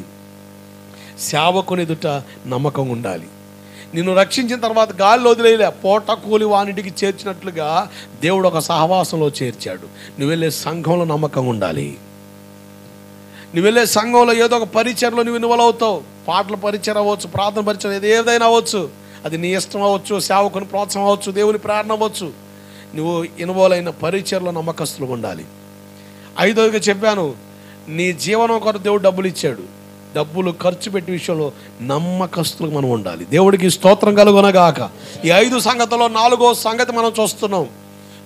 సేవకుని ఎదుట నమ్మకం ఉండాలి. నిన్ను రక్షించిన తర్వాత గాలిలో వదిలేయలే, పోట కూలి వానింటికి చేర్చినట్లుగా దేవుడు ఒక సహవాసంలో చేర్చాడు. నువ్వు వెళ్ళే సంఘంలో నమ్మకం ఉండాలి. నువ్వు వెళ్ళే సంఘంలో ఏదో ఒక పరిచయలో నువ్వు ఇన్వాల్వ్ అవుతావు. పాటల పరిచయం అవ్వచ్చు, ప్రార్థన పరిచయం, ఏదైనా అవ్వచ్చు. అది నీ ఇష్టం అవ్వచ్చు, సేవకుని ప్రోత్సాహం అవ్వచ్చు, దేవుని ప్రేరణ అవ్వచ్చు. నువ్వు ఇన్వాల్వ్ అయిన పరిచయలో నమ్మకస్తులు ఉండాలి. 5వదిగా చెప్పాను, నీ జీవనం కొరకు దేవుడు డబ్బులు ఇచ్చాడు. డబ్బులు ఖర్చు పెట్టే విషయంలో నమ్మకస్తులు మనం ఉండాలి. దేవుడికి స్తోత్రం కలుగునగాక. ఈ 5 సంగతుల్లో 4వ సంగతి మనం చూస్తున్నాం,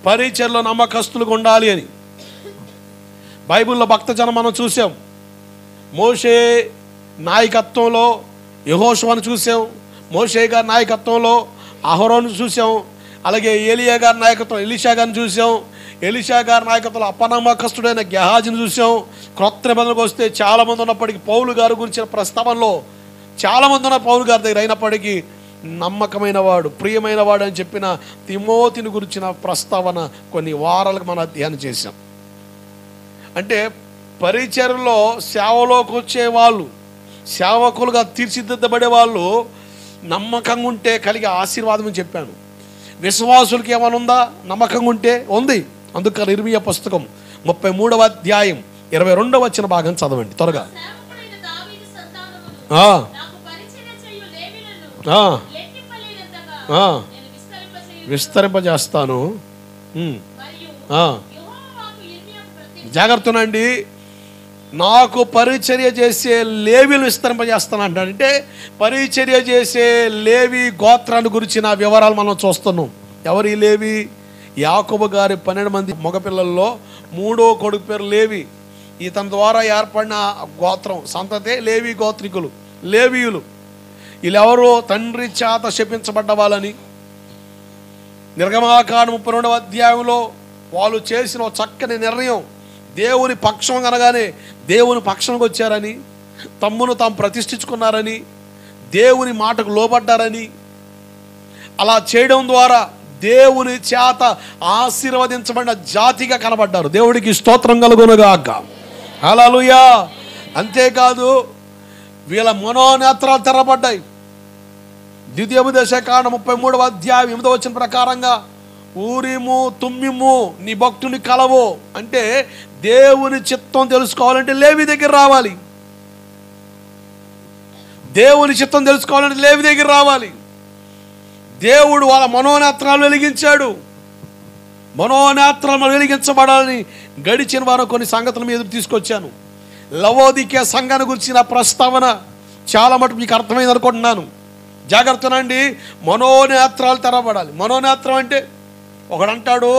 పరిచయలో నమ్మకస్తులుగా ఉండాలి అని. బైబిల్లో భక్తజనం మనం చూసాం. మోషే నాయకత్వంలో యెహోషువను చూసాం, మోషే గారి నాయకత్వంలో అహరోను చూసాం, అలాగే ఏలియా గారి నాయకత్వం ఎలీషా గారిని చూసాం, ఎలీషా గారి నాయకత్వంలో అపనమ్మకస్తుడైన గెహాజీని చూసాం. క్రొత్త నిబంధనకు వస్తే చాలామంది ఉన్నప్పటికీ పౌలు గారి గురించిన ప్రస్తావనలో చాలామంది ఉన్న పౌలు గారి దగ్గర, అయినప్పటికీ నమ్మకమైన వాడు, ప్రియమైన వాడు అని చెప్పిన తిమోతిని గురించిన ప్రస్తావన కొన్ని వారాలకు మనం అధ్యయనం చేశాం. అంటే పరిచర్యలో సేవలోకి వచ్చే వాళ్ళు, సేవకులుగా తీర్చిదిద్దబడే వాళ్ళు నమ్మకంగా ఉంటే కలిగే ఆశీర్వాదం అని చెప్పాను. విశ్వాసులకి ఏమైనా ఉందా? నమ్మకంగా ఉంటే ఉంది. అందుకని ఇర్మీయా పుస్తకం 33వ అధ్యాయం 22వ వచన భాగం చదవండి త్వరగా. విస్తరింపజేస్తాను. జాగ్రత్తనండి, నాకు పరిచర్య చేసే లేవీలు విస్తరింపజేస్తాను అంటాడు. అంటే పరిచర్య చేసే లేవి గోత్రాన్ని గురించిన వివరాలు మనం చూస్తున్నాం. ఎవరు ఈ లేవి? యాకోబు గారి 12 మంది మగపిల్లల్లో 3వ కొడుకు పేరు లేవి. ఇతని ద్వారా ఏర్పడిన గోత్రం సంతతే లేవి గోత్రికులు, లేవీయులు. వీళ్ళెవరు? తండ్రి చేత శపించబడ్డ వాళ్ళని నిర్గమాకాండం 32వ అధ్యాయంలో వాళ్ళు చేసిన చక్కని నిర్ణయం, దేవుని పక్షం అనగానే దేవుని పక్షంకి వచ్చారని, తమ్మును తాము ప్రతిష్ఠించుకున్నారని, దేవుని మాటకు లోబడ్డారని, అలా చేయడం ద్వారా దేవుని చేత ఆశీర్వదించబడిన జాతిగా కనబడ్డారు. దేవుడికి స్తోత్రం కలుగునుగాక. హల్లెలూయా. అంతేకాదు వీళ్ళ మనోనేత్రాలు తెరబడ్డాయి. ద్వితీయోపదేశకాండం 33వ అధ్యాయం 8వ వచనం ప్రకారంగా ఊరిము తుమ్మిము నీ భక్తుని కలవు అంటే దేవుని చిత్తం తెలుసుకోవాలంటే లేవి దగ్గర రావాలి. దేవుని చిత్తం తెలుసుకోవాలంటే లేవి దగ్గర రావాలి. దేవుడు వాళ్ళ మనోనేత్రాలు వెలిగించాడు. మనోనేత్రాలు వెలిగించబడాలని గడిచిన వారం కొన్ని సంగతులు మీ ఎదురు తీసుకొచ్చాను. లవోదికే సంఘాన్ని గురించిన ప్రస్తావన చాలా మటుకు మీకు అర్థమైంది అనుకుంటున్నాను. జాగ్రత్తనండి. మనోనేత్రాలు తెరవబడాలి. మనోనేత్రం అంటే ఒకడంటాడు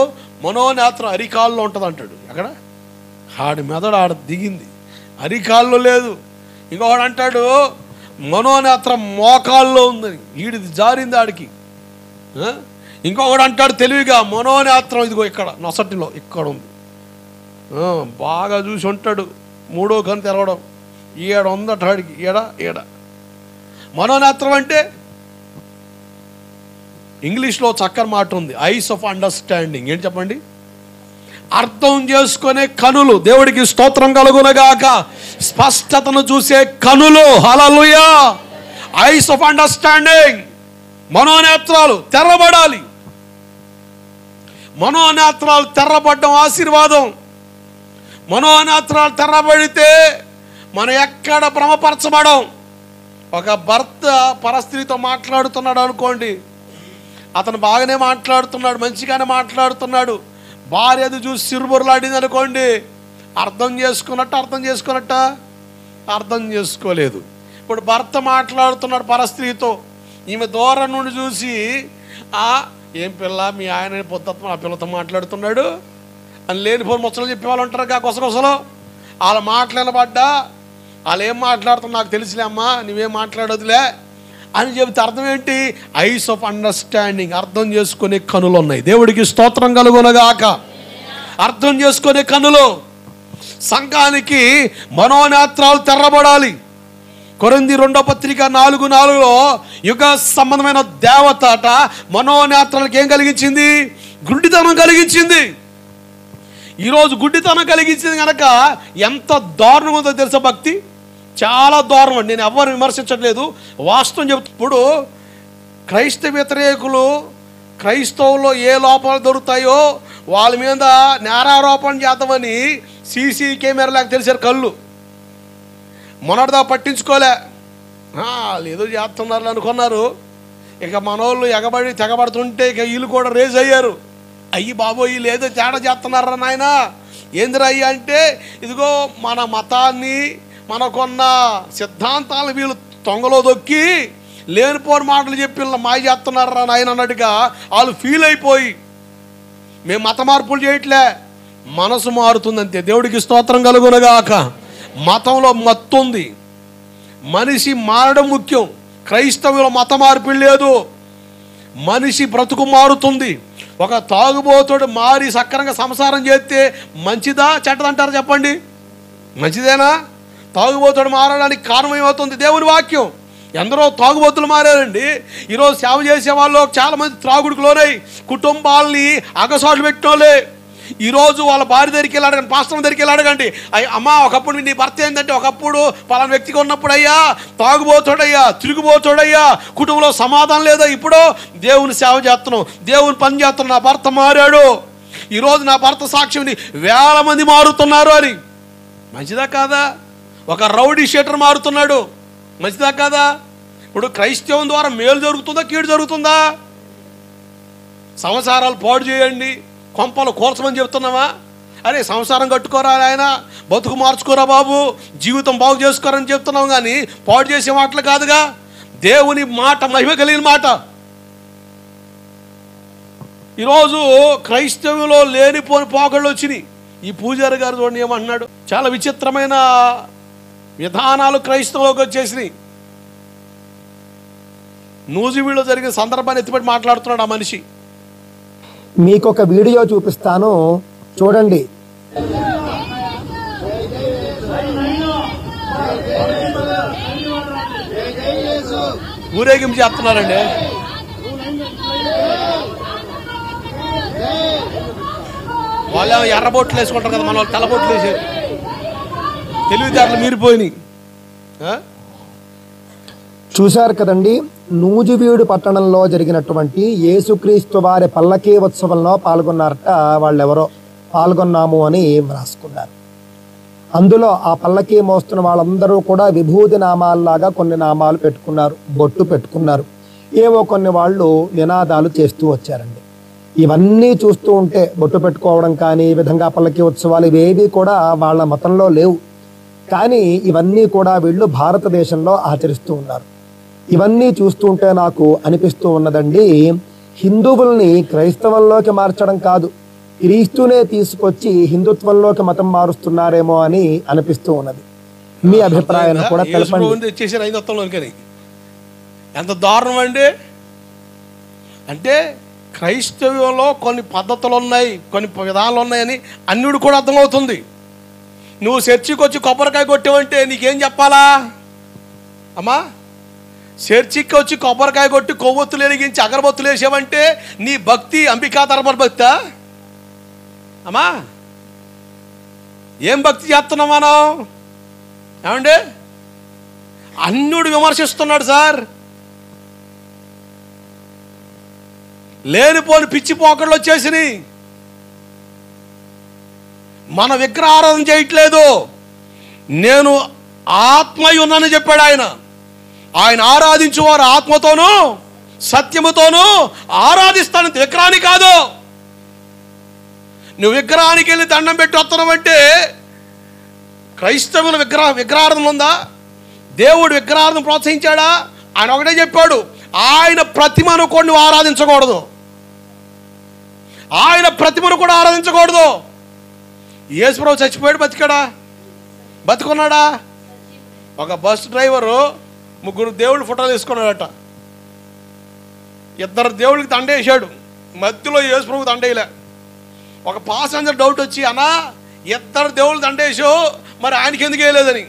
మనోనేత్రం అరికాల్లో ఉంటుంది అంటాడు. అక్కడ ఆడి మెదడు ఆడ దిగింది, అరికాల్లో లేదు. ఇంకొకడు అంటాడు మనోనేత్రం మోకాల్లో ఉందని, ఈడిది జారింది ఆడికి. ఇంకొకడు అంటాడు తెలివిగా మనోనేత్రం ఇదిగో ఇక్కడ నొసటిలో ఇక్కడ ఉంది. బాగా చూసి ఉంటాడు, మూడో కన్ను తెరవడం ఈడ ఉందట ఆడికి, ఈడ. మనోనేత్రం అంటే ఇంగ్లీష్లో చక్కని మాట ఉంది, ఐస్ ఆఫ్ అండర్స్టాండింగ్. ఏంటి చెప్పండి? అర్థం చేసుకునే కనులు. దేవుడికి స్తోత్రం కలుగునగాక. స్పష్టతను చూసే కనులు. హల్లెలూయా. Eyes of understanding. మనోనేత్రాలు తెరబడాలి. మనోనేత్రాలు తెరబడడం ఆశీర్వాదం. మనోనేత్రాలు తెరబడితే మనం ఎక్కడ భ్రమపరచబడం. ఒక భర్త పరస్త్రీతో మాట్లాడుతున్నాడు అనుకోండి, అతను బాగానే మాట్లాడుతున్నాడు, మంచిగానే మాట్లాడుతున్నాడు, భార్య అది చూసి సిరుబురులాడింది అనుకోండి, అర్థం చేసుకున్నట్ట అర్థం చేసుకోలేదు. ఇప్పుడు భర్త మాట్లాడుతున్నాడు పరస్త్రీతో, ఈమె దూరం నుండి చూసి ఏం పిల్ల మీ ఆయన పొద్దుత్వం ఆ పిల్లతో మాట్లాడుతున్నాడు అని లేనిపోని ముచ్చలు చెప్పే వాళ్ళు ఉంటారు కా కొసకొసలో. వాళ్ళ మాట్లాడబడ్డా వాళ్ళు ఏం మాట్లాడుతున్నా నాకు తెలిసిలే అమ్మా, నువ్వేం మాట్లాడదులే అని చెబితే అర్థం ఏంటి? Ice of understanding. అర్థం చేసుకునే కనులు ఉన్నాయి. దేవుడికి స్తోత్రం కలుగునగాక. అర్థం చేసుకునే కనులు. సంఘానికి మనోనేత్రాలు తెరబడాలి. కొరింథీ 2:4 యుగ సంబంధమైన దేవత అట మనోనేత్రాలకు ఏం కలిగించింది? గుడ్డితనం కలిగించింది. ఈరోజు గుడ్డితనం కలిగించింది కనుక ఎంత దారుణం ఉందో తెలుసా భక్తి? చాలా దారుణం అండి. నేను ఎవరిని విమర్శించట్లేదు, వాస్తవం చెప్తుప్పుడు క్రైస్తవ వ్యతిరేకులు క్రైస్తవుల్లో ఏ లోపాలు దొరుకుతాయో వాళ్ళ మీద నేరారోపణ చేద్దామని సీసీ కెమెరాలకు తెలిసారు కళ్ళు. మొన్నటిదా పట్టించుకోలే, ఏదో చేస్తున్నారు అనుకున్నారు. ఇక మనోళ్ళు ఎగబడి తెగబడుతుంటే ఇక వీళ్ళు కూడా రేజ్ అయ్యారు. అయ్యి బాబోయ్ వీళ్ళు ఏదో తేడా చేస్తున్నారా నాయన, ఏందిరా అయ్యి అంటే ఇదిగో మన మతాన్ని మనకున్న సిద్ధాంతాలను వీళ్ళు తొంగలో దొక్కి లేనిపోని మాటలు చెప్పి మాయ చేస్తున్నారా నాయన అన్నట్టుగా వాళ్ళు ఫీల్ అయిపోయి, మేము మత మార్పులు చేయట్లే, మనసు మారుతుందంతే. దేవుడికి స్తోత్రం కలుగునగాక. మతంలో మత్తు ఉంది, మనిషి మారడం ముఖ్యం. క్రైస్తవుల మత మార్పిడి లేదు, మనిషి బ్రతుకు మారుతుంది. ఒక తాగుబోతుడు మారి సక్రంగా సంసారం చేస్తే మంచిదా చెడ్డదంటారు చెప్పండి? మంచిదేనా? తాగుబోతుడు మారడానికి కారణం ఏమవుతుంది? దేవుని వాక్యం. ఎందరో తాగుబోతులు మారారండి. ఈరోజు సేవ చేసే వాళ్ళు చాలామంది త్రాగుడికి లోనై కుటుంబాలని అగసాట్లు పెట్టినోళ్ళే. ఈరోజు వాళ్ళ భార్య దగ్గరికి వెళ్ళి అడగండి, పాస్టర్ దగ్గరికి వెళ్ళి అడగండి, అమ్మా ఒకప్పుడు నీ భర్త ఏంటంటే ఒకప్పుడు పలానా వ్యక్తిగా ఉన్నప్పుడు అయ్యా తాగుబోతుడయ్యా, తిరిగిపోతుడయ్యా, కుటుంబంలో సమాధానం లేదా, ఇప్పుడు దేవుని సేవ చేస్తున్నాం, దేవుని పని చేస్తున్నాం, నా భర్త మారాడు, ఈరోజు నా భర్త సాక్ష్యం వేల మంది మారుతున్నారు అని. మంచిదా కాదా? ఒక రౌడీ షీటర్ మారుతున్నాడు, మంచిదా కాదా? ఇప్పుడు క్రైస్తవం ద్వారా మేలు జరుగుతుందా కీడు జరుగుతుందా? సంసారాలు పాడు చేయండి, కొంపలు కోర్చమని చెప్తున్నావా? అరే సంసారం కట్టుకోరా ఆయన, బతుకు మార్చుకోరా బాబు, జీవితం బాగు చేసుకోరని చెప్తున్నావు, కానీ పాడు చేసే మాటలు కాదుగా. దేవుని మాట మహిమ కలిగిన మాట. ఈరోజు క్రైస్తవంలో లేనిపోని పోకళ్ళు వచ్చినాయి. ఈ పూజారి గారు చూడండి ఏమంటున్నాడు, చాలా విచిత్రమైన విధానాలు క్రైస్తవంలోకి వచ్చేసినాయి. నూజివీడులో జరిగిన సందర్భాన్ని ఎత్తిపెట్టి మాట్లాడుతున్నాడు ఆ మనిషి. మీకు ఒక వీడియో చూపిస్తాను చూడండి. ఊరేగింపు చేస్తున్నారండి. వాళ్ళు ఎర్రబొట్లు వేసుకుంటారు కదా, మన వాళ్ళు తెల్లబొట్లు వేసారు. తెలివితేటలు మీరిపోయినాయి. చూశారు కదండి, నూజివీడు పట్టణంలో జరిగినటువంటి యేసుక్రీస్తు వారి పల్లకీ ఉత్సవంలో పాల్గొన్నారట. వాళ్ళెవరో పాల్గొన్నాము అని వ్రాసుకున్నారు. అందులో ఆ పల్లకీ మోస్తున్న వాళ్ళందరూ కూడా విభూతి నామాల్లాగా కొన్ని నామాలు పెట్టుకున్నారు, బొట్టు పెట్టుకున్నారు. ఏవో కొన్ని వాళ్ళు నినాదాలు చేస్తూ వచ్చారండి. ఇవన్నీ చూస్తూ ఉంటే బొట్టు పెట్టుకోవడం కానీ ఈ విధంగా పల్లకీ ఉత్సవాలు ఇవేవి కూడా వాళ్ళ మతంలో లేవు. కానీ ఇవన్నీ కూడా వీళ్ళు భారతదేశంలో ఆచరిస్తూ ఉన్నారు. ఇవన్నీ చూస్తుంటే నాకు అనిపిస్తూ ఉన్నదండి, హిందువుల్ని క్రైస్తవంలోకి మార్చడం కాదు, క్రీస్తునే తీసుకొచ్చి హిందుత్వంలోకి మతం మారుస్తున్నారేమో అని అనిపిస్తూ ఉన్నది. మీ అభిప్రాయాన్ని కూడా తెలపండి. తెచ్చేసారు ఐదొత్తంలోని. ఎంత దారుణం అండి! అంటే క్రైస్తవ్యంలో కొన్ని పద్ధతులు ఉన్నాయి, కొన్ని విధానాలు ఉన్నాయని అన్నిడు కూడా అర్థమవుతుంది. నువ్వు చర్చికి వచ్చి కొబ్బరికాయ కొట్టావంటే నీకేం చెప్పాలా అమ్మా? చర్చికి వచ్చి కొబ్బరికాయ కొట్టి కొవ్వొత్తులు వెలిగించి అగరబత్తులు వేసావంటే నీ భక్తి అంబికా తరపున భక్తా అమ్మా? ఏం భక్తి చేస్తున్నాం మనం? ఏమండి, అన్యుడు విమర్శిస్తున్నాడు సార్. లేనిపోని పిచ్చి పోకళ్ళు వచ్చేసినాయి. మన విగ్రహారాధన చేయట్లేదు. నేను ఆత్మయ్య ఉన్నానని చెప్పాడు ఆయన. ఆయన ఆరాధించువారు ఆత్మతోనూ సత్యముతోనూ ఆరాధిస్తాను, విగ్రహాన్ని కాదు. నువ్వు విగ్రహానికి వెళ్ళి దండం పెట్టి వస్తున్నావంటే క్రైస్తవుల విగ్రహారాధన ఉందా? దేవుడు విగ్రహారాధన ప్రోత్సహించాడా? ఆయన ఒకటే చెప్పాడు, ఆయన ప్రతిమను కూడా నువ్వు ఆరాధించకూడదు, ఆయన ప్రతిమను కూడా ఆరాధించకూడదు. యేసుప్రభు చచ్చిపోయాడు, బతికాడా? బతుకున్నాడా? ఒక బస్ డ్రైవరు 3 దేవుళ్ళు ఫోటోలు తీసుకున్నాడట. 2 దేవుళ్ళకి దండేసాడు, మధ్యలో యేసుప్రభు దండేయలే. ఒక పాసెంజర్ డౌట్ వచ్చి, అన్నా 2 దేవుళ్ళు దండేసావు, మరి ఆయనకి ఎందుకు వేయలేదని.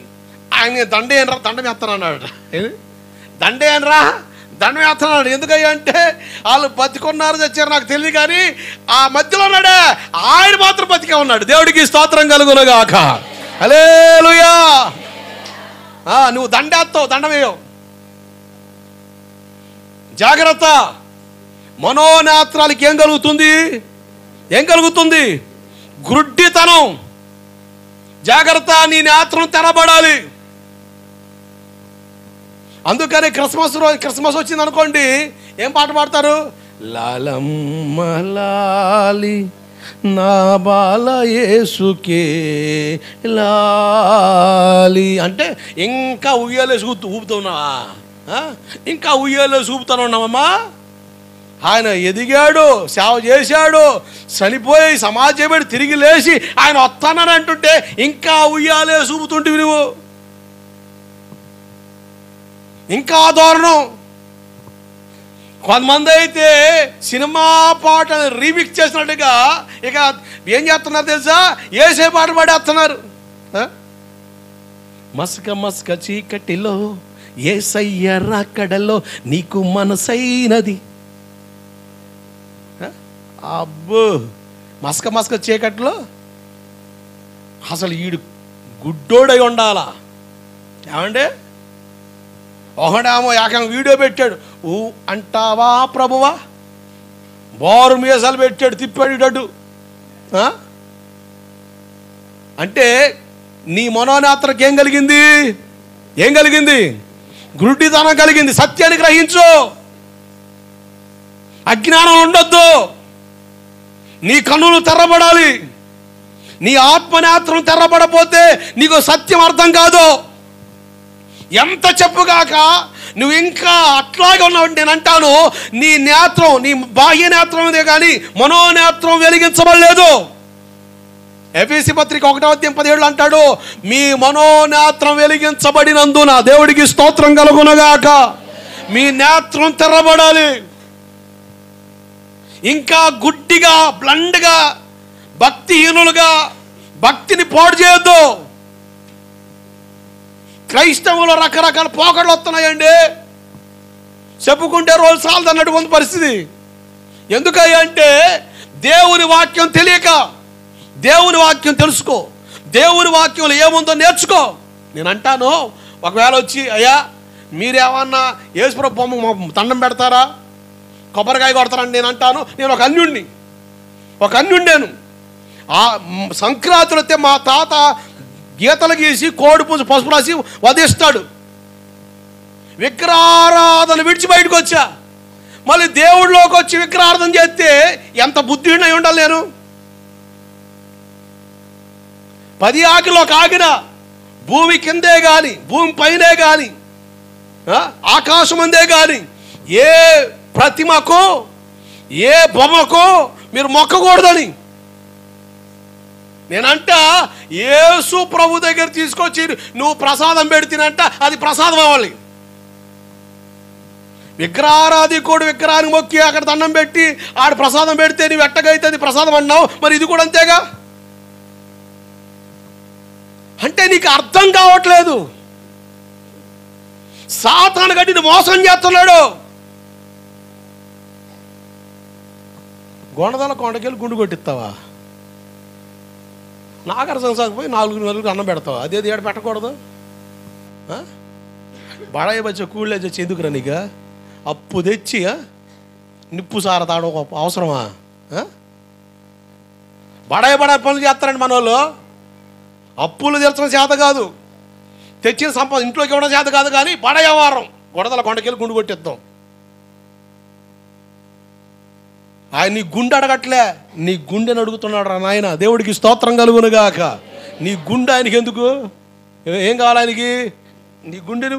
ఆయన దండేయనరా, దండం వేస్తాను అన్నాడట. దండేయనరా, దండం వేస్తున్నాడు. ఎందుకయ్యా అంటే వాళ్ళు బతికున్నారు, తెచ్చారు నాకు తెలియదు, కానీ ఆ మధ్యలో ఉన్నాడే ఆయన మాత్రం బతికే ఉన్నాడు. దేవుడికి స్తోత్రం కలుగునుగాక. హల్లెలూయా. నువ్వు దండేస్తావు, దండం వేయవు. జాగ్రత్త. మనోనేత్రాలకి ఏం కలుగుతుంది? ఏం కలుగుతుంది? గుడ్డితనం. జాగ్రత్త, నీ నేత్రం తెరబడాలి. అందుకని క్రిస్మస్ వచ్చింది అనుకోండి, ఏం పాట పాడతారు? లాలమ్మ లాలి నా బాల యేసుకే లాలి అంటే ఇంకా ఉయ్యాలేసి ఊపుతున్నావా? ఇంకా ఉయ్యాలేసి ఊపుతున్నావమ్మా? ఆయన ఎదిగాడు, సేవ చేశాడు, చనిపోయి సమాజం పెట్టి తిరిగి లేచి ఆయన వస్తానని అంటుంటే ఇంకా ఉయ్యాలేసి ఊపుతుంటివి నువ్వు. ఇంకా దారుణం. కొంతమంది అయితే సినిమా పాటను రీమిక్స్ చేసినట్టుగా ఇక ఏం చేస్తున్నారు తెలుసా? ఏసే పాట పాడేస్తున్నారు. మస్క మస్క చీకటిలో యేసయ్య రాకడలో నీకు మనసైనది. అబ్బో, మస్క మస్క చీకటిలో అసలు ఈడు గుడ్డోడై ఉండాలా? ఏమంటే ఒకడేమో ఏకంగా వీడియో పెట్టాడు, ఊ అంటావా ప్రభువా, బారు మీసాలు పెట్టాడు, తిప్పాడు ఇటు. అంటే నీ మనోనేత్రకి ఏం కలిగింది? ఏం కలిగింది? గుడ్డితనం కలిగింది. సత్యాన్ని గ్రహించు. అజ్ఞానం ఉండొద్దు. నీ కన్నులు తెరబడాలి. నీ ఆత్మనేత్రం తెరబడపోతే నీకు సత్యం అర్థం కాదు. ఎంత చెప్పుగాక నువ్వు ఇంకా అట్లాగే ఉన్నావు. నేను అంటాను, నీ నేత్రం, నీ బాహ్య నేత్రం ఇదే కానీ మనోనేత్రం వెలిగించబడలేదు. ఎఫెసీ పత్రిక 1:17 అంటాడు, మీ మనోనేత్రం వెలిగించబడినందున దేవుడికి స్తోత్రం కలుగునుగాక. మీ నేత్రం తెరబడాలి. ఇంకా గుడ్డిగా, బ్లండ్గా, భక్తిహీనులుగా భక్తిని పాడు చేయొద్దు. క్రైస్తవంలో రకరకాల పోకడలు వస్తున్నాయండి. చెప్పుకుంటే రోజు సాలదు అన్నట్టు ఉంది పరిస్థితి. ఎందుకయ్యా అంటే దేవుని వాక్యం తెలియక. దేవుని వాక్యం తెలుసుకో. దేవుని వాక్యంలో ఏముందో నేర్చుకో. నేను అంటాను, ఒకవేళ వచ్చి అయ్యా మీరేమన్నా యేసుప్రభు బొమ్మ దండం పెడతారా, కొబ్బరికాయ కొడతారని నేను అంటాను, నేను ఒక అన్యుండేను. ఆ సంక్రాంతి వస్తే మా తాత గీతలు గీసి కోడి పుంజు పసుపు రాసి వధిస్తాడు. విగ్రహారాధన విడిచి బయటకు వచ్చా. మళ్ళీ దేవుడిలోకి వచ్చి విగ్రహారాధన చేస్తే ఎంత బుద్ధిహీనై ఉండాలి నేను. 10 ఆకిలో ఆగిన భూమి కిందే కానీ, భూమి పైనే కానీ, ఆకాశం అందే కానీ ఏ ప్రతిమకు, ఏ బొమ్మకు మీరు మొక్కకూడదని. నేనంట యేసు ప్రభు దగ్గర తీసుకొచ్చి నువ్వు ప్రసాదం పెడితేనంట అది ప్రసాదం అవ్వాలి. విగ్రహారాధికుడు విగ్రహానికి మొక్కి అక్కడ దండం పెట్టి ఆడ ప్రసాదం పెడితే నువ్వు ఎట్టగైతే అది ప్రసాదం అన్నావు, మరి ఇది కూడా అంతేగా. అంటే నీకు అర్థం కావట్లేదు. సాతాను గడ్డిని మోసం చేస్తున్నాడు. గొండదల కొండకెళ్ళి గుండు కొట్టిస్తావా? నాగర సంసాకపోయి నలుగురు అన్నం పెడతావా? అదేది ఏడ పెట్టకూడదు. బడాయి వచ్చే కూళ్ళే వచ్చి ఎందుకురా నీకు? అప్పు తెచ్చి నిప్పు సార తాడు అవసరమా? బడాయి పనులు చేస్తారండి మన వాళ్ళు. అప్పులు తెచ్చడం చేత కాదు, తెచ్చిన సంపద ఇంట్లోకి ఇవ్వడం చేత కాదు, కానీ బడాయి వ్యవహారం గొడవల కొండకెళ్ళి గుండు కొట్టిద్దాం. ఆయన నీ గుండె అడగట్లే, నీ గుండెని అడుగుతున్నాడు రా నాయన. దేవుడికి స్తోత్రం కలుగునుగాక. నీ గుండె ఆయనకి ఎందుకు? ఏం కావాలి ఆయనకి? నీ గుండెను.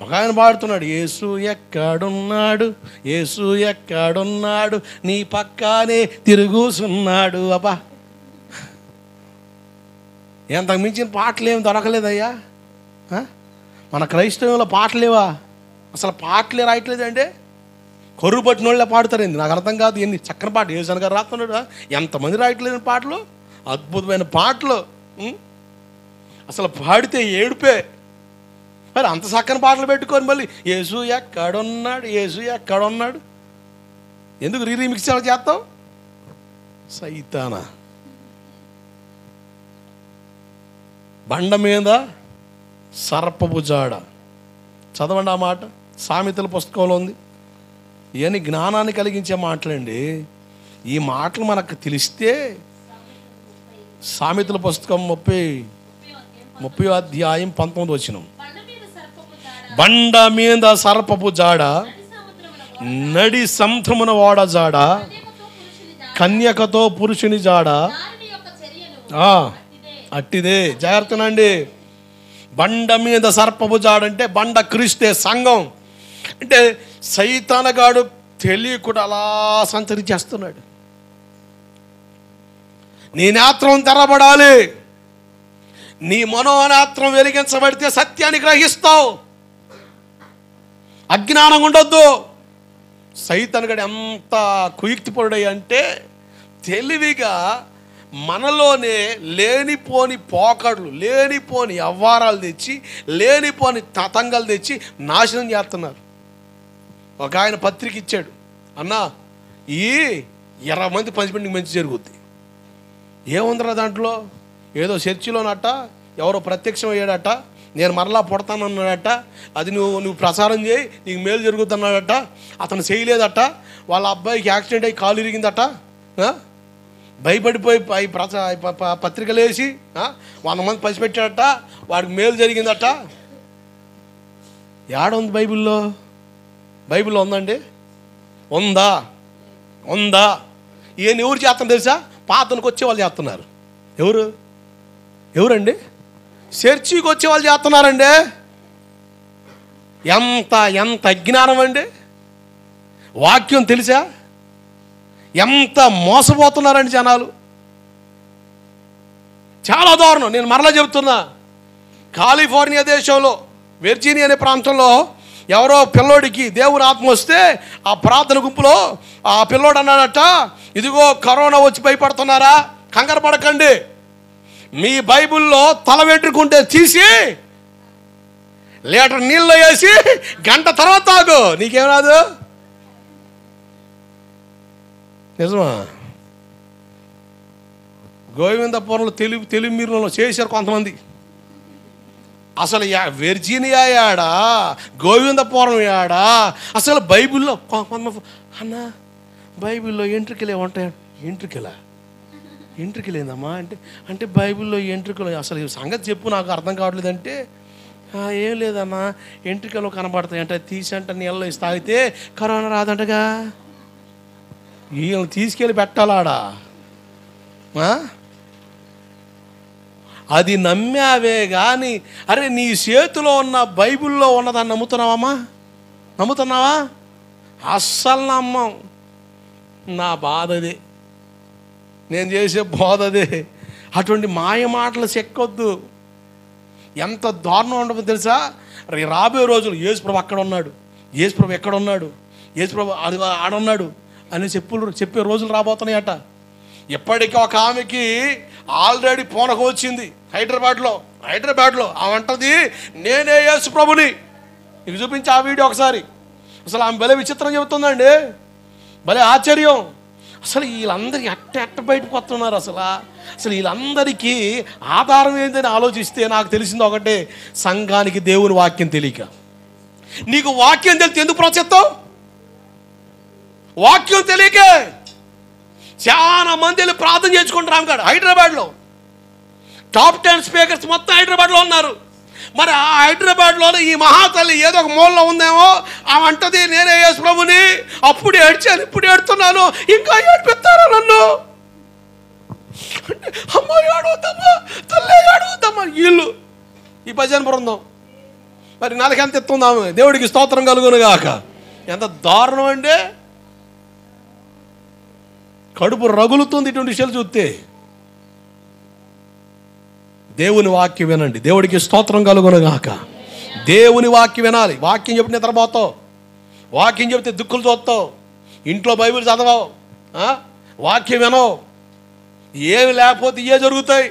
ఒక ఆయన పాడుతున్నాడు, యేసు ఎక్కడున్నాడు, యేసు ఎక్కడున్నాడు, నీ పక్కనే తిరుగుతున్నాడు. అబ్బా, ఎంతకు మించిన పాటలు ఏమి దొరకలేదయ్యా. మన క్రైస్తవంలో పాటలేవా? అసలు పాటలే రాయట్లేదంటే కరువు పట్టిన వాళ్ళే పాడుతారండి. నాకు అర్థం కాదు. ఎన్ని చక్కని పాట యేసన్ గారు రాస్తున్నాడు. ఎంతమంది రాయట్లేదు పాటలు, అద్భుతమైన పాటలు. అసలు పాడితే ఏడుపే. మరి అంత చక్కని పాటలు పెట్టుకొని మళ్ళీ యేసు ఎక్కడున్నాడు, యేసు ఎక్కడున్నాడు ఎందుకు రీమిక్స్ చేస్తావు? సైతానా. బండ మీద సర్పపు జాడ. చదవండి ఆ మాట. సామెతల పుస్తకంలో ఉంది. ఇవన్నీ జ్ఞానాన్ని కలిగించే మాటలండి. ఈ మాటలు మనకు తెలిస్తే సామెతల పుస్తకం 30వ అధ్యాయం 19వ వచనం. బండ మీద సర్పపు జాడ, నడి సముద్రమున వాడ జాడ, కన్యకతో పురుషుని జాడ అట్టిదే. జాగ్రత్తనండి. బండ మీద సర్పపు జాడ అంటే బండ క్రీస్తే, సంఘం. అంటే సైతానగాడు తెలియకుండా అలా సంచరించేస్తున్నాడు. నీ నేత్రం తెరబడాలి, నీ మనోనేత్రం వెలిగించబడితే సత్యాన్ని గ్రహిస్తావు. అజ్ఞానంగా ఉండొద్దు. సైతానగాడు ఎంత కుయుక్తిపరుడై అంటే తెలివిగా మనలోనే లేనిపోని పోకడలు, లేనిపోని అవ్వారాలు తెచ్చి, లేనిపోని తతంగాలు తెచ్చి నాశనం చేస్తున్నారు. ఒక ఆయన పత్రిక ఇచ్చాడు, అన్నా ఈ 20 మంది పంచిపెట్టి మంచి జరుగుద్ది. ఏముందిరా దాంట్లో? ఏదో చర్చిలోనట ఎవరో ప్రత్యక్షం అయ్యాడట, నేను మరలా పుడతానన్నాడట, అది నువ్వు ప్రసారం చేయి నీకు మేలు జరుగుతున్నాడట. అతను చేయలేదట, వాళ్ళ అబ్బాయికి యాక్సిడెంట్ అయ్యి కాలు ఇరిగిందట. భయపడిపోయి పత్రికలు వేసి 100 మంది పసిపెట్టాడట, వాడికి మేలు జరిగిందట. ఏడుంది బైబిల్లో? బైబిల్లో ఉందండి? ఉందా? ఉందా? ఈయన ఎవరు చేస్తున్నారు తెలుసా? పాతనికి వచ్చే వాళ్ళు చేస్తున్నారు. ఎవరండి? చర్చికి వచ్చే వాళ్ళు చేస్తున్నారండి. ఎంత అజ్ఞానం అండి. వాక్యం తెలుసా? ఎంత మోసపోతున్నారండి జనాలు. చాలా దారుణం. నేను మరలా చెబుతున్నా, కాలిఫోర్నియా దేశంలో వెర్జీనియా అనే ప్రాంతంలో ఎవరో పిల్లోడికి దేవుని ఆత్మ వస్తే ఆ ప్రార్థన గుంపులో ఆ పిల్లోడు అన్నాడట, ఇదిగో కరోనా వచ్చి భయపడుతున్నారా? కంగారు పడకండి, మీ బైబిల్లో తల వెంట్రుకుంటే తీసి లీటర్ నీళ్ళు వేసి గంట తర్వాత తాగు, నీకేం రాదు. నిజమా? గోవిందపురంలో తెలుగు మీరులో చేశారు కొంతమంది. అసలు వెర్జీనియా యాడా, గోవిందపురం యాడా? అసలు బైబిల్లో అన్న బైబిల్లో ఎంట్రికలే ఉంటాయి. ఎంట్రికలేదమ్మా అంటే బైబిల్లో ఎంట్రికలు అసలు సంగతి చెప్పు, నాకు అర్థం కావట్లేదంటే ఏం లేదమ్మా ఎంట్రికలు కనబడతాయి అంటే తీసి అంటే నీళ్ళలో తాగితే కరోనా రాదంటగా. వీళ్ళని తీసుకెళ్ళి పెట్టాలాడా? అది నమ్మావే కానీ, అరే నీ చేతిలో ఉన్న బైబిల్లో ఉన్నదాన్ని నమ్ముతున్నావమ్మా? నమ్ముతున్నావా? అస్సలు నమ్మం. నా బాధ అదే, నేను చేసే బోధ అదే. అటువంటి మాయ మాటలు చెక్కొద్దు. ఎంత దారుణం ఉండదు తెలుసా? రాబోయే రోజులు యేసుప్రభు అక్కడ ఉన్నాడు, యేసుప్రభు ఎక్కడ ఉన్నాడు, యేసుప్రభు ఆడున్నాడు అని చెప్పే రోజులు రాబోతున్నాయట. ఇప్పటికీ ఒక ఆమెకి ఆల్రెడీ పూనకం వచ్చింది హైదరాబాద్లో. ఆమె అంటది, నేనే యేసుప్రభుని. నీకు చూపించి ఆ వీడియో ఒకసారి. అసలు ఆమె భలే విచిత్రం చెబుతుందండి, భలే ఆశ్చర్యం. అసలు వీళ్ళందరూ ఎట్ట బయటకు వస్తున్నారు? అసలు వీళ్ళందరికీ ఆధారం ఏంటని ఆలోచిస్తే నాకు తెలిసింది ఒకటే, సంఘానికి దేవుని వాక్యం తెలియక. నీకు వాక్యం తెలిస్తే ఎందుకు ప్రోత్సహిస్తావు? వాక్యం తెలియకే చాలా మంది వెళ్ళి ప్రార్థన చేసుకుంటారు. కాదు హైదరాబాద్లో టాప్ 10 స్పీకర్స్ మొత్తం హైదరాబాద్లో ఉన్నారు. మరి ఆ హైదరాబాద్లోనే ఈ మహాతల్లి ఏదో ఒక మూలలో ఉందేమో. ఆమె అంటది, నేనే యేసు ప్రభుని. అప్పుడు ఏడ్చాను, ఇప్పుడు ఏడుతున్నాను, ఇంకా ఏడిపిస్తారా నన్ను? అమ్మ ఏడవద్దమ్మా, తల్లి ఏడవద్దమ్మా. వీళ్ళు ఈ భజన బృందం మరి నెలకి ఎంత ఎత్తుందాము? దేవుడికి స్తోత్రం కలుగును గాక. ఎంత దారుణం అండి, కడుపు రగులుతుంది ఇటువంటి విషయాలు చూస్తే. దేవుని వాక్యం వినండి, దేవుడికి స్తోత్రం కలుగును గాక. దేవుని వాక్యం వినాలి. వాక్యం చెప్పి నిద్రపోతావు, వాక్యం చెప్తే దుక్కులు చూస్తావు, ఇంట్లో బైబిల్ చదవవు, వాక్యం వినవు, ఏమి లేకపోతే ఇవే జరుగుతాయి.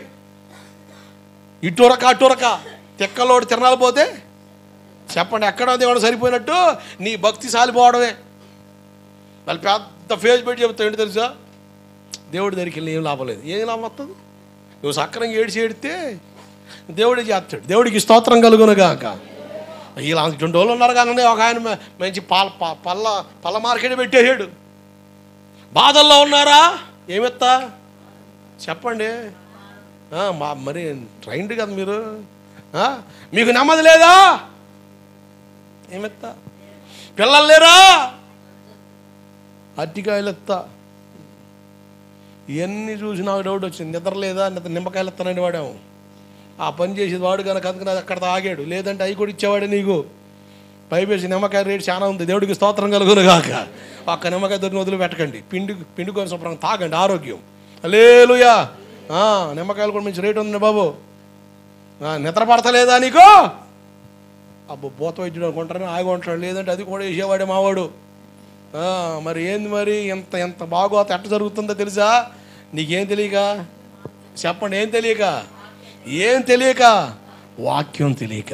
ఇటురక అటురక తెక్కలోడు తిరణాలు పోతే చెప్పండి, ఎక్కడ దేవుడు సరిపోయినట్టు నీ భక్తి సాలిపోవడమే. వాళ్ళు పెద్ద ఫేస్ పెట్టి చెప్తావు, ఏంటి తెలుసా? దేవుడి దగ్గరికి వెళ్ళి ఏం లాభం లేదు. ఏం లాభం వస్తుంది? నువ్వు సక్రంగా ఏడితే దేవుడే చేస్తాడు. దేవుడికి స్తోత్రం కలుగునుగాక. ఇలా 2 రోజులు ఉన్నారు కానీ ఒక ఆయన మంచి పళ్ళ మార్కెట్ పెట్టేసాడు. బాధల్లో ఉన్నారా? ఏమెత్తా చెప్పండి. మరి ట్రైండ్ కదా మీరు. మీకు నెమ్మది లేదా? ఏమెత్తా. పిల్లలు లేరా? అరటికాయలు ఎత్తా. ఇవన్నీ చూసి నాకు డౌట్ వచ్చింది. నిద్ర లేదా? నిమ్మకాయలు ఎత్తానండి వాడేమో. ఆ పని చేసేది వాడు కనుక అందుకని అక్కడ ఆగాడు. లేదంటే అవి కూడా ఇచ్చేవాడే నీకు. పైపేసి నిమ్మకాయ రేటు చాలా ఉంది. దేవుడికి స్తోత్రం కలుగును గాక. ఒక్క నిమ్మకాయ దొరికి వదిలి పెట్టకండి. పిండుకొని శుభ్రంగా తాగండి, ఆరోగ్యం. హల్లెలూయా. నిమ్మకాయలు కూడా మంచి రేటు ఉంది బాబు. నిద్ర పడతలేదా నీకు? అబ్బో బోత వైద్యుడు అనుకుంటారని ఆగి ఉంటాడు. లేదంటే అది కూడా వేసేవాడే మావాడు. మరి ఏంది మరి ఎంత బాగోత ఎట్ట జరుగుతుందో తెలుసా? నీకేం తెలియక? చెప్పండి, ఏం తెలియక? వాక్యం తెలియక.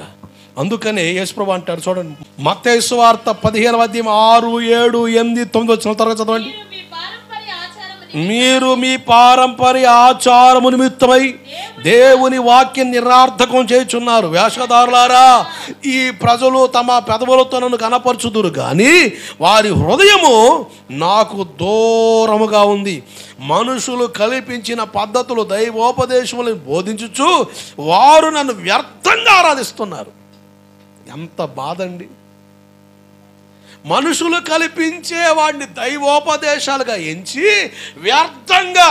అందుకనే యేసుప్రభు అంటారు చూడండి, మత్తయి సువార్త 15వ అధ్యాయం 6, 7, 8, 9 వచ్చిన త్వరగా చదవండి. మీరు మీ పారంపర్య ఆచారము నిమిత్తమై దేవుని వాక్యం నిరార్థకం చేయుచున్నారు. వేషధారులారా, ఈ ప్రజలు తమ పెదవులతో నన్ను కనపరచుదురు కానీ వారి హృదయము నాకు దూరముగా ఉంది. మనుషులు కల్పించిన పద్ధతులు దైవోపదేశములను బోధించుచు వారు నన్ను వ్యర్థంగా ఆరాధిస్తున్నారు. ఎంత బాధ అండి. మనుషులు కల్పించే వాడిని దైవోపదేశాలుగా ఎంచి వ్యర్థంగా.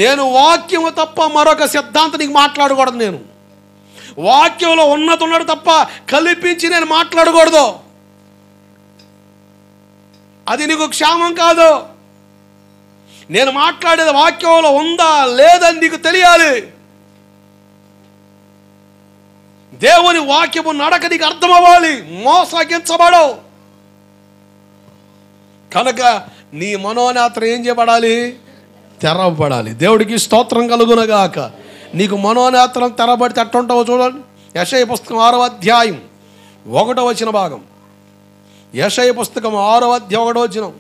నేను వాక్యము తప్ప మరొక సిద్ధాంతం నీకు మాట్లాడకూడదు. నేను వాక్యంలో ఉన్నతున్నాడు తప్ప కల్పించి నేను మాట్లాడకూడదు. అది నీకు క్షేమం కాదు. నేను మాట్లాడేది వాక్యంలో ఉందా లేదని నీకు తెలియాలి. దేవుని వాక్యము నడక నీకు అర్థం అవ్వాలి. మోసగించబడవు కనుక నీ మనోనేత్రం ఏం చేయబడాలి? తెరవబడాలి. దేవుడికి స్తోత్రం కలుగునగాక. నీకు మనోనేత్రం తెరబడితే అట్టుంటావో చూడండి. యెషయా పుస్తకం 6వ అధ్యాయం 1వ వచన భాగం. యెషయా పుస్తకం 6వ అధ్యాయం 1వ వచనం.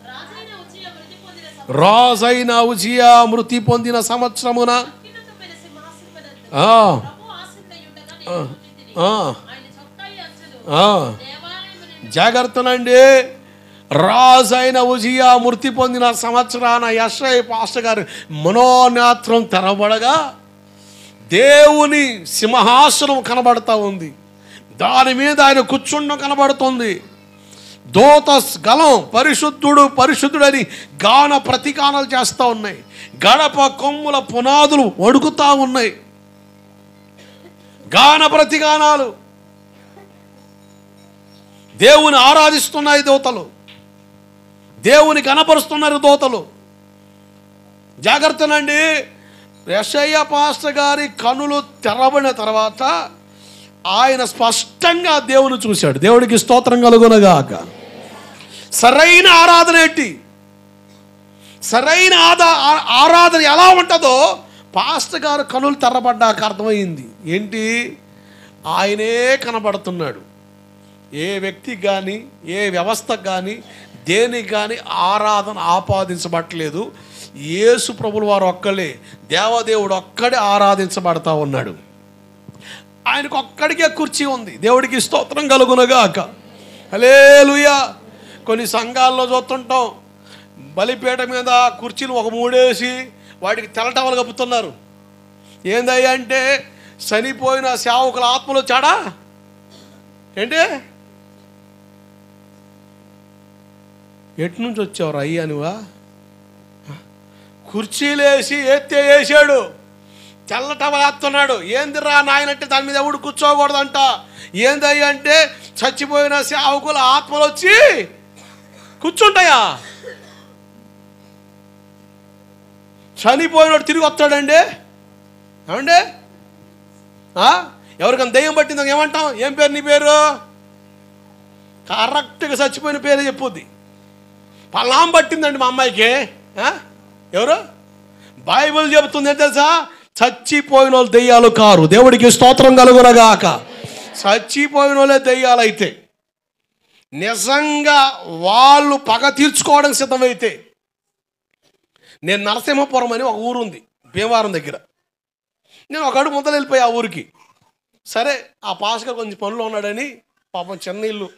రాజైన ఉజియా మృతి పొందిన సంవత్సరమున జాగ్రత్తనండి. రాజైన ఉజియా మృతి పొందిన సంవత్సరాన యెషయా పాస్టర్ గారు మనోనేత్రం తెరవబడగా దేవుని సింహాసనం కనబడతా ఉంది. దాని మీద ఆయన కూర్చుండం కనబడుతుంది. దూత గలం పరిశుద్ధుడు పరిశుద్ధుడని గాన ప్రతిగానాలు చేస్తూ ఉన్నాయి. గడప కొమ్ముల పునాదులు వణుకుతా ఉన్నాయి. గాన ప్రతిగానాలు, దేవుని ఆరాధిస్తున్నాయి దూతలు, దేవుని కనపరుస్తున్నారు దూతలు. జాగ్రత్తనండి. యెషయా పాస్టర్ గారి కనులు తెరవబడిన తర్వాత ఆయన స్పష్టంగా దేవుని చూశాడు. దేవుడికి స్తోత్రం కలుగునగాక. సరైన ఆరాధన ఏంటి, సరైన ఆరాధన ఎలా ఉంటుందో పాస్టర్ గారు కనులు తెరబడ్డాక అర్థమైంది. ఏంటి, ఆయనే కనబడుతున్నాడు. ఏ వ్యక్తికి కానీ ఏ వ్యవస్థకు కానీ దేనికి కానీ ఆరాధన ఆపాదించబట్టలేదు. యేసు ప్రభులు వారు ఒక్కడే, దేవదేవుడు ఒక్కడే ఆరాధించబడతా ఉన్నాడు. ఆయనకు ఒక్కడికే కుర్చీ ఉంది. దేవుడికి స్తోత్రం కలుగునగాక. హల్లెలూయా. కొన్ని సంఘాల్లో చూస్తుంటాం, బలిపీఠ మీద కుర్చీలు ఒక మూడేసి వాటికి తెల్లటవలు కప్పుతున్నారు. ఏందయ్యా అంటే చనిపోయిన సేవకుల ఆత్మలు చాడా ఏంటి, ఎటు నుంచి వచ్చావు అయ్యా నువ్వా? కుర్చీలేసి వేసాడు, తెల్లటవలు వేస్తున్నాడు. ఏందిరా నాయనంటే దాని మీద ఎవడు కూర్చోకూడదంట. ఏందయ్యా అంటే చచ్చిపోయిన సేవకుల ఆత్మలు వచ్చి కూర్చుంటాయా? చనిపోయినోడు తిరిగి వస్తాడండి. ఏమండి, ఎవరికైనా దెయ్యం పట్టిందో ఏమంటాం? ఏం పేరు నీ పేరు? కరెక్ట్గా చచ్చిపోయిన పేరే చెప్పుద్ది. పలాం పట్టిందండి మా అమ్మాయికి. ఎవరు? బైబిల్ చెబుతుంది ఏంటి తెలుసా? చచ్చిపోయిన వాళ్ళు దెయ్యాలు కారు. దేవుడికి స్తోత్రం కలుగునగాక. చచ్చిపోయిన వాళ్ళే దెయ్యాలు అయితే, నిజంగా వాళ్ళు పగ తీర్చుకోవడానికి సిద్ధమైతే. నేను నరసింహపురం అని ఒక ఊరు ఉంది భీమవరం దగ్గర. నేను ఒక అడుగు ముందర వెళ్ళిపోయి ఆ ఊరికి. సరే, ఆ పాస్టర్ కొంచెం పనులు ఉన్నాడని పాపం చిన్న ఇల్లు,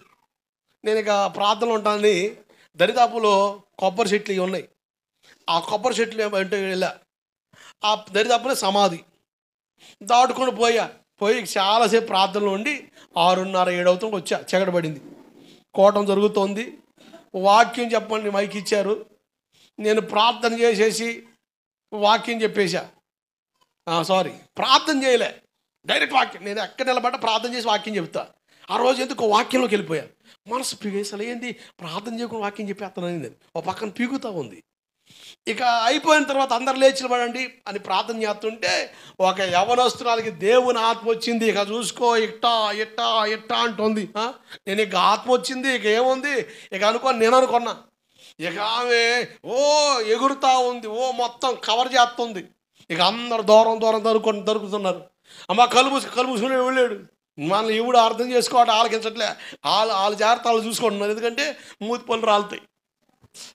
నేను ఇక ప్రార్థనలు ఉంటానని దరిదాపులో కొబ్బరి చెట్లు ఇవి ఉన్నాయి. ఆ కొబ్బరి చెట్లు అంటే వెళ్ళా. ఆ దరిదాపులో సమాధి దాటుకొని పోయి చాలాసేపు ప్రార్థనలు ఉండి 6:30, 7 అవుతుంది వచ్చా. చెగడబడింది, కోటం జరుగుతోంది. వాక్యం చెప్పండి మైక్ ఇచ్చారు. నేను ప్రార్థన చేసేసి వాక్యం చెప్పేశా. ప్రార్థన చేయలే, డైరెక్ట్ వాక్యం. నేను ఎక్కడ నిలబడ్డా ప్రార్థన చేసి వాక్యం చెప్తా. ఆ రోజు ఎందుకు వాక్యంలోకి వెళ్ళిపోయా. మనసు పీగేసలు ఏంది ప్రార్థన చేయకుండా వాక్యం చెప్పేస్తానని నేను ఒక పక్కన పీగుతూ ఉంది. ఇక అయిపోయిన తర్వాత అందరు లేచి పడండి అని ప్రార్థన చేస్తుంటే ఒక యవనస్తురాలకి దేవుని ఆత్మ వచ్చింది. ఇక చూసుకో ఇట్టా ఇట్టా ఇట్టా అంటుంది. నేను ఇక ఆత్మ వచ్చింది, ఇక ఏముంది ఇక నేను అనుకున్నా. ఇక ఆమె ఎగురుతా ఉంది, మొత్తం కవర్ చేస్తుంది. ఇక అందరు దూరం దొరుకుతున్నారు. అమ్మ కలుపుసుకునే వెళ్ళాడు. మనల్ని ఎవడు అర్థం చేసుకోవడం ఆలకించట్లే. వాళ్ళ జాగ్రత్త వాళ్ళు చూసుకుంటున్నారు. ఎందుకంటే మూతి పళ్ళు రాలుతాయి.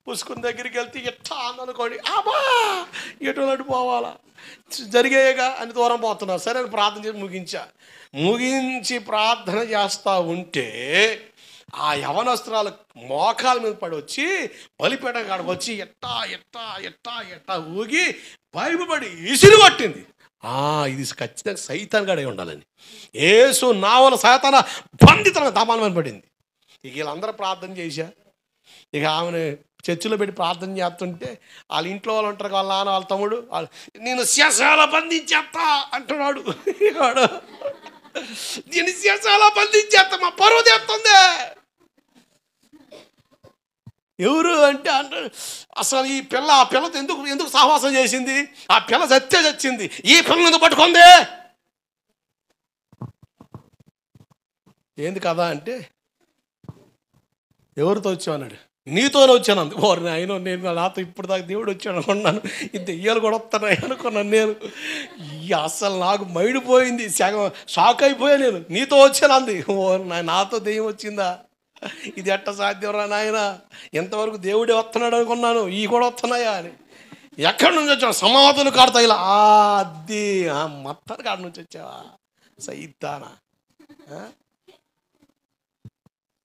పుసుకుని దగ్గరికి వెళ్తే ఎట్టా అందనుకోండి, అమ్మా ఎటు పోవాలా జరిగేయగా అని దూరం పోతున్నారు. సరే అని ప్రార్థన చేసి ముగించి ప్రార్థన చేస్తూ ఉంటే ఆ యవనస్త్రాలు మోకాల మీద పడి వచ్చి బలిపేట కాడికి వచ్చి ఎట్టా ఎట్టా ఎట్టా ఎట్టా ఊగి భయపడి ఇసిరి కొట్టింది. ఇది ఖచ్చితంగా సైతాన్ గాడే ఉండాలని. యేసు నావల సైతాన బంధితన దామానమని పడింది. ఇక వీళ్ళందరూ ప్రార్థన చేశా. ఇక ఆమెను చర్చిలో పెట్టి ప్రార్థన చేస్తుంటే వాళ్ళ ఇంట్లో వాళ్ళు ఉంటారు, వాళ్ళ నాన్న వాళ్ళ తమ్ముడు నేను శేషాల బంధించేస్తా అంటున్నాడు. నేను శేషాల బంధించేస్తా, మా పరువు తెస్తుంది. ఎవరు అంటే అసలు ఈ పిల్ల ఆ పిల్లతో ఎందుకు సహవాసం చేసింది? ఆ పిల్ల చచ్చింది, ఈ పిల్లని ఎందుకు పట్టుకుంది? ఏంది కదా అంటే ఎవరితో వచ్చావు అన్నాడు. నీతోనే వచ్చాను అంది. ఆయన నేను నాతో ఇప్పుడు దాకా దేవుడు వచ్చాను అనుకున్నాను, ఈ దెయ్యాలు కూడా వస్తున్నాయి అనుకున్నాను నేను. అసలు నాకు మైడిపోయింది, షాక్ అయిపోయా నేను. నీతో వచ్చాను అంది. నాతో దెయ్యం వచ్చిందా? ఇది ఎట్ట సాధ్యం రా నాయన, ఎంతవరకు దేవుడే వస్తున్నాడు అనుకున్నాను, ఈ కూడా వస్తున్నాయా అని. ఎక్కడి నుంచి వచ్చావు? సమాధులు కాడతాయి ఇలా. అది మొత్తాన్ని కాడ నుంచి వచ్చావా సైతానా?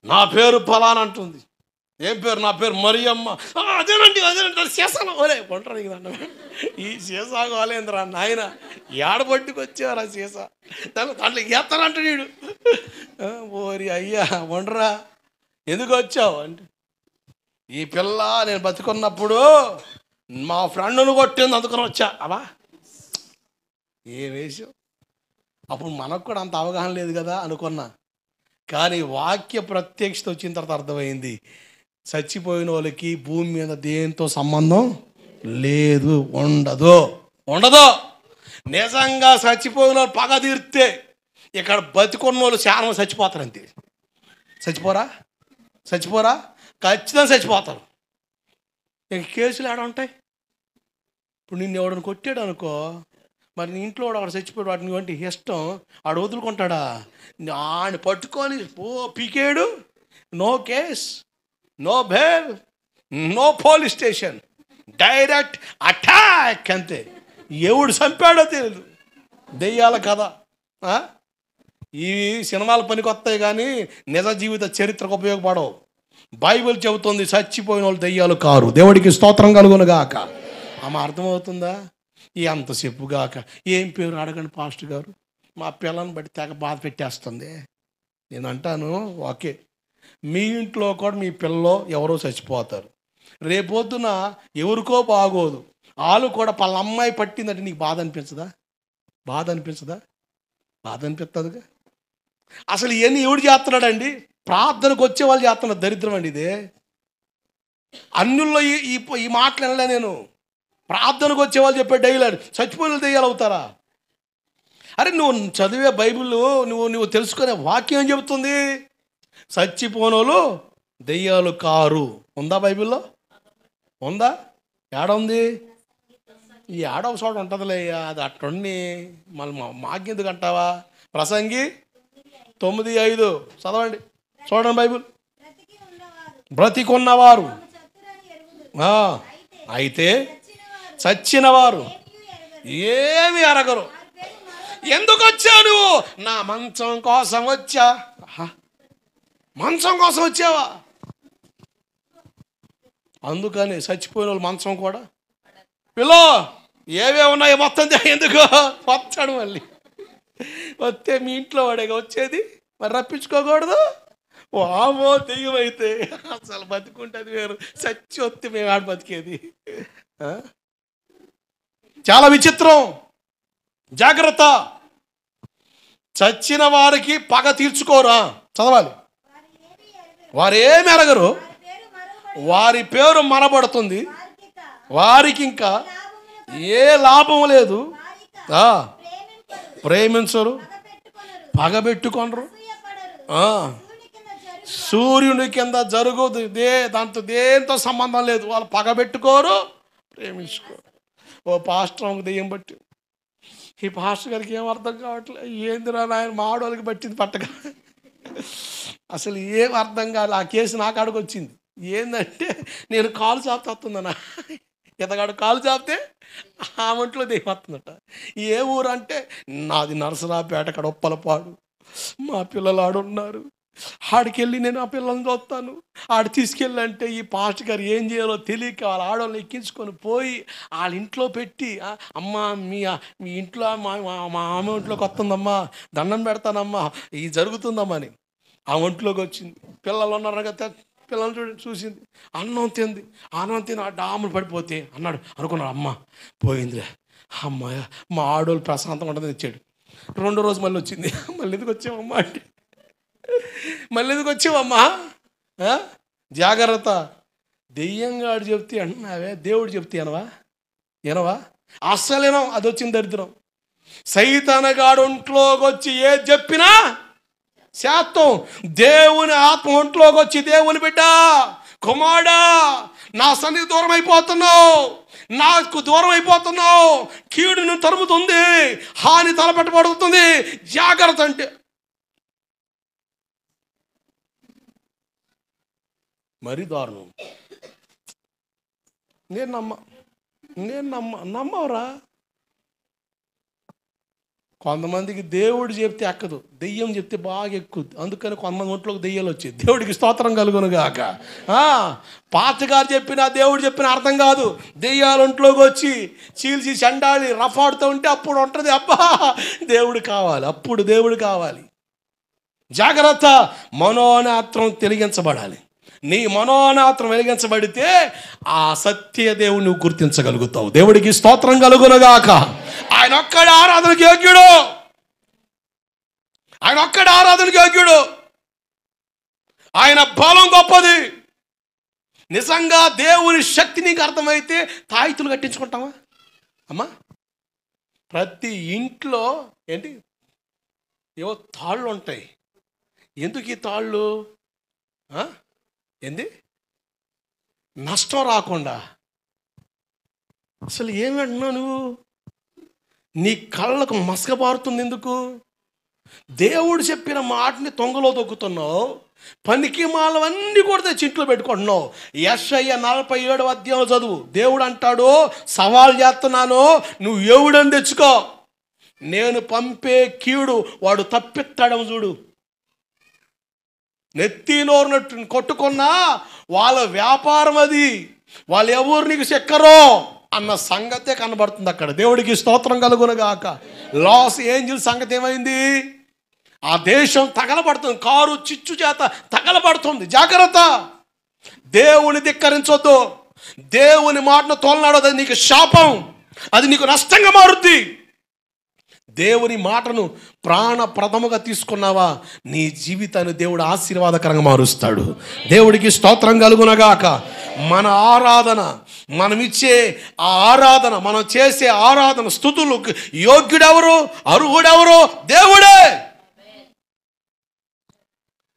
నా పేరు ఫలానా అంటుంది. ఏం పేరు? నా పేరు మరియమ్మ. అదేనండి శేషాలు ఓలే కొంటారు కదా. ఈ శేషా కాలేంద్రా నాయన, ఏడబట్టికి వచ్చారా శేషా? దాంట్లో ఎత్తనంట నీడు. ఓరి అయ్యా వండరా, ఎందుకు వచ్చావు అంటే, ఈ పిల్ల నేను బతుకున్నప్పుడు మా ఫ్రెండ్ను కొట్టింది అందుకని వచ్చా. అబ్బా ఏ వేషం. అప్పుడు మనకు కూడా అంత అవగాహన లేదు కదా అనుకున్నా. కానీ వాక్య ప్రత్యక్షత వచ్చిన తర్వాత అర్థమైంది, చచ్చిపోయిన వాళ్ళకి భూమి మీద దేంతో సంబంధం లేదు, ఉండదు. నిజంగా చచ్చిపోయిన వాళ్ళు పగ తీరితే ఇక్కడ బతుకున్న వాళ్ళు చాలా చచ్చిపోతారు. అంతే. చచ్చిపోరా ఖచ్చితంగా చచ్చిపోతారు. ఇక కేసులు ఏడ ఉంటాయి? ఇప్పుడు నిన్ను ఎవడని కొట్టాడు అనుకో, మరి నీ ఇంట్లో వాడు అక్కడ చచ్చిపోయాడు, వాడిని వంటి ఇష్టం ఆడు వదులుకుంటాడా? ఆయన పట్టుకొని పీకేడు, no case, no bail, no police station, direct attack. అంతే. ఎవడు చంపాడో తెలియదు. దెయ్యాల కథ. ఈ సినిమాల పనికి వస్తాయి కానీ నిజ జీవిత చరిత్రకు ఉపయోగపడవు. బైబిల్ చెబుతుంది చచ్చిపోయిన వాళ్ళు దెయ్యాలు కారు. దేవుడికి స్తోత్రం కలుగునుగాక. ఆమె అర్థమవుతుందా? ఎంతసేపు గాక ఏం పేరు అడగండి పాస్టర్ గారు, మా పిల్లని బట్టి తెగ బాధ పెట్టేస్తుంది. నేను అంటాను, ఓకే, మీ ఇంట్లో కూడా మీ పిల్లలో ఎవరో చచ్చిపోతారు. రేపొద్దున ఎవరికో బాగోదు, వాళ్ళు కూడా పళ్ళ అమ్మాయి పట్టిందంటే నీకు బాధ అనిపించదా? బాధ అనిపిస్తుందిగా. అసలు ఇవన్నీ ఎవడు చేస్తున్నాడండి? ప్రార్థనకు వచ్చే వాళ్ళు చేస్తున్నారు. దరిద్రం అండి ఇదే. అన్యుల్లో ఈ మాటలు వినలే నేను. ప్రార్థనకు వచ్చేవాళ్ళు చెప్పే డైలాగ్ చచ్చిపోయిన దెయ్యాలు అవుతారా? అరే నువ్వు చదివే బైబిల్ నువ్వు తెలుసుకునే వాక్యం ఏం చెబుతుంది? చచ్చిపోనోళ్ళు దెయ్యాలు కారు. ఉందా బైబిల్లో? ఉందా? ఏడ ఉంది? ఈ ఏడవ చోట ఉంటుందిలే, అది అట్లుండి మళ్ళీ మాకెందుకు అంటావా? ప్రసంగి 9:5 చదవండి, చూడండి బైబిల్. బ్రతికున్నవారు అయితే చచ్చిన వారు ఏమి అరగరు. ఎందుకు వచ్చావు నువ్వు? నా మంచం కోసం వచ్చా. మంచం కోసం వచ్చావా? అందుకని చచ్చిపోయిన వాళ్ళు మంచం కూడా పిల్లో ఏవే ఉన్నాయో మొత్తం ఎందుకు వచ్చాడు. మళ్ళీ వస్తే మీ ఇంట్లో వాడేగా వచ్చేది, మరి రప్పించుకోకూడదు. వామో దెయ్యం అయితే అసలు బతుకుంటుంది వేరు, చచ్చి వస్తే మేము ఆడ బతికేది. చాలా విచిత్రం. జాగ్రత్త. చచ్చిన వారికి పగ తీర్చుకోరా. చదవాలి. వారేమి ఎరగరు, వారి పేరు మరబడుతుంది, వారికి ఇంకా ఏ లాభం లేదు. ప్రేమించరు, పగబెట్టుకొనరు, సూర్యుని కింద జరుగుదు, దాంతో దేంతో సంబంధం లేదు. వాళ్ళు పగబెట్టుకోరు, ప్రేమించుకోరు. ఓ పాస్టర్ ఒక దెయ్యం బట్టి, ఈ పాస్టర్ గారికి ఏం అర్థం కావట్లేదు. ఏందిరా నాయన మాడోళ్ళకి పట్టింది పట్టగా, అసలు ఏం అర్థం కాదు. ఆ కేసు నా కాడికి వచ్చింది. ఏంటంటే నేను కాలు చాపితే వస్తుందన్నా, ఇతగాడు కాలు చాపితే ఆ ఒంట్లో దెయ్యం వస్తుందట. ఏ ఊరు అంటే నాది నరసరాపేట, అక్కడ ఉప్పలపాడు. మా పిల్లలు ఆడున్నారు, ఆడికెళ్ళి నేను ఆ పిల్లల్ని చూస్తాను. ఆడు తీసుకెళ్ళంటే ఈ పాస్టర్ గారు ఏం చేయాలో తెలియక వాళ్ళ ఆడవాళ్ళని ఎక్కించుకొని పోయి వాళ్ళ ఇంట్లో పెట్టి, అమ్మ మీ ఇంట్లో మా ఆమె ఒంట్లోకి వస్తుందమ్మా, దండం పెడతానమ్మా, ఇది జరుగుతుందమ్మా అని. ఆ ఒంట్లోకి వచ్చింది. పిల్లలు ఉన్నారు కదా, పిల్లలు చూసింది. అన్నం తిని ఆ డాములు పడిపోతే అనుకున్నాడు, అమ్మ పోయిందిలే, అమ్మాయ మా ఆడోళ్ళు ప్రశాంతంగా ఉంటుంది తెచ్చాడు. 2వ రోజు మళ్ళీ వచ్చింది. మళ్ళీ ఎందుకు వచ్చావమ్మా అంటే, మళ్ళీ ఎందుకు వచ్చావమ్మా? జాగ్రత్త. దెయ్యంగాడు చెప్తే అంటున్నావే, దేవుడు చెప్తే ఏనవా? అస్సలేనో. అది వచ్చింది దరిద్రం. సైతానగాడు ఒంట్లోకి వచ్చి ఏది చెప్పినా శాతం. దేవుని ఆత్మ ఒంట్లోకి వచ్చి, దేవుని బిడ్డ కుమారుడా నా సన్నిధి దూరం అయిపోతున్నావు, నాకు దూరం అయిపోతున్నావు, కీడును తరుముతుంది, హాని తలపెట్టబడుతుంది, జాగ్రత్త అంటే మరీ దారుణం. నేను నమ్మవరా? కొంతమందికి దేవుడు చెప్తే ఎక్కదు, దెయ్యం చెప్తే బాగా ఎక్కుద్ది. అందుకని కొంతమంది ఒంట్లోకి దెయ్యాలు వచ్చాయి. దేవుడికి స్తోత్రం కలుగునుగాక. పాతగారు చెప్పినా దేవుడు చెప్పినా అర్థం కాదు. దెయ్యాలు ఒంట్లోకి వచ్చి చీల్చి చెండాలి రఫాడుతూ ఉంటే అప్పుడు ఉంటుంది, అబ్బా దేవుడు కావాలి, అప్పుడు దేవుడు కావాలి. జాగ్రత్త, మనోనేత్రం వెలిగించబడాలి. నీ మనోనేత్రం వెలిగించబడితే ఆ సత్యదేవుని నువ్వు గుర్తించగలుగుతావు. దేవుడికి స్తోత్రం కలుగునగాక. ఆయన ఒక్కడే ఆరాధనకు యోగ్యుడు, ఆయన ఒక్కడే ఆరాధనకు యోగ్యుడు. ఆయన బలం గొప్పది. నిజంగా దేవుని శక్తి నీకు అర్థమైతే తాయితులు కట్టించుకుంటావా అమ్మా? ప్రతి ఇంట్లో ఏంటి ఏవో తాళ్ళు ఉంటాయి. ఎందుకు ఈ తాళ్ళు? ఏంది? నష్టం రాకుండా. అసలు ఏమంటున్నావు నువ్వు? నీ కళ్ళకు మసకబారుతుంది ఎందుకు? దేవుడు చెప్పిన మాటని తొంగలో తొక్కుతున్నావు. పనికి మాలవన్నీ కూడా తెచ్చి ఇంట్లో పెట్టుకుంటున్నావు. యెషయా 47వ అధ్యాయం చదువు. దేవుడు అంటాడు, సవాల్ చేస్తున్నాను, నువ్వు ఎవడని తెచ్చుకో, నేను పంపే కీడు వాడు తప్పిస్తాడని చూడు. నెత్తి నోరునట్టు కొట్టుకున్నా వాళ్ళ వ్యాపారం అది, వాళ్ళు ఎవరు నీకు చెక్కరో అన్న సంగతే కనబడుతుంది అక్కడ. దేవుడికి స్తోత్రం కలుగునగాక. లాస్ ఏంజల్స్ సంగతి ఏమైంది? ఆ దేశం తగలబడుతుంది, కారు చిచ్చు చేత తగలబడుతుంది. జాగ్రత్త, దేవుని ధిక్కరించొద్దు. దేవుని మాటను తోలనాడదు, అది నీకు శాపం, అది నీకు నష్టంగా మారుద్ది. దేవుని మాటను ప్రాణప్రదముగా తీసుకున్నావా, నీ జీవితాన్ని దేవుడు ఆశీర్వాదకరంగా మారుస్తాడు. దేవుడికి స్తోత్రం కలుగునగాక. మన ఆరాధన, మనమిచ్చే ఆ ఆరాధన, మనం చేసే ఆరాధన స్తుతులు యోగ్యుడెవరు, అర్హుడెవరు? దేవుడే.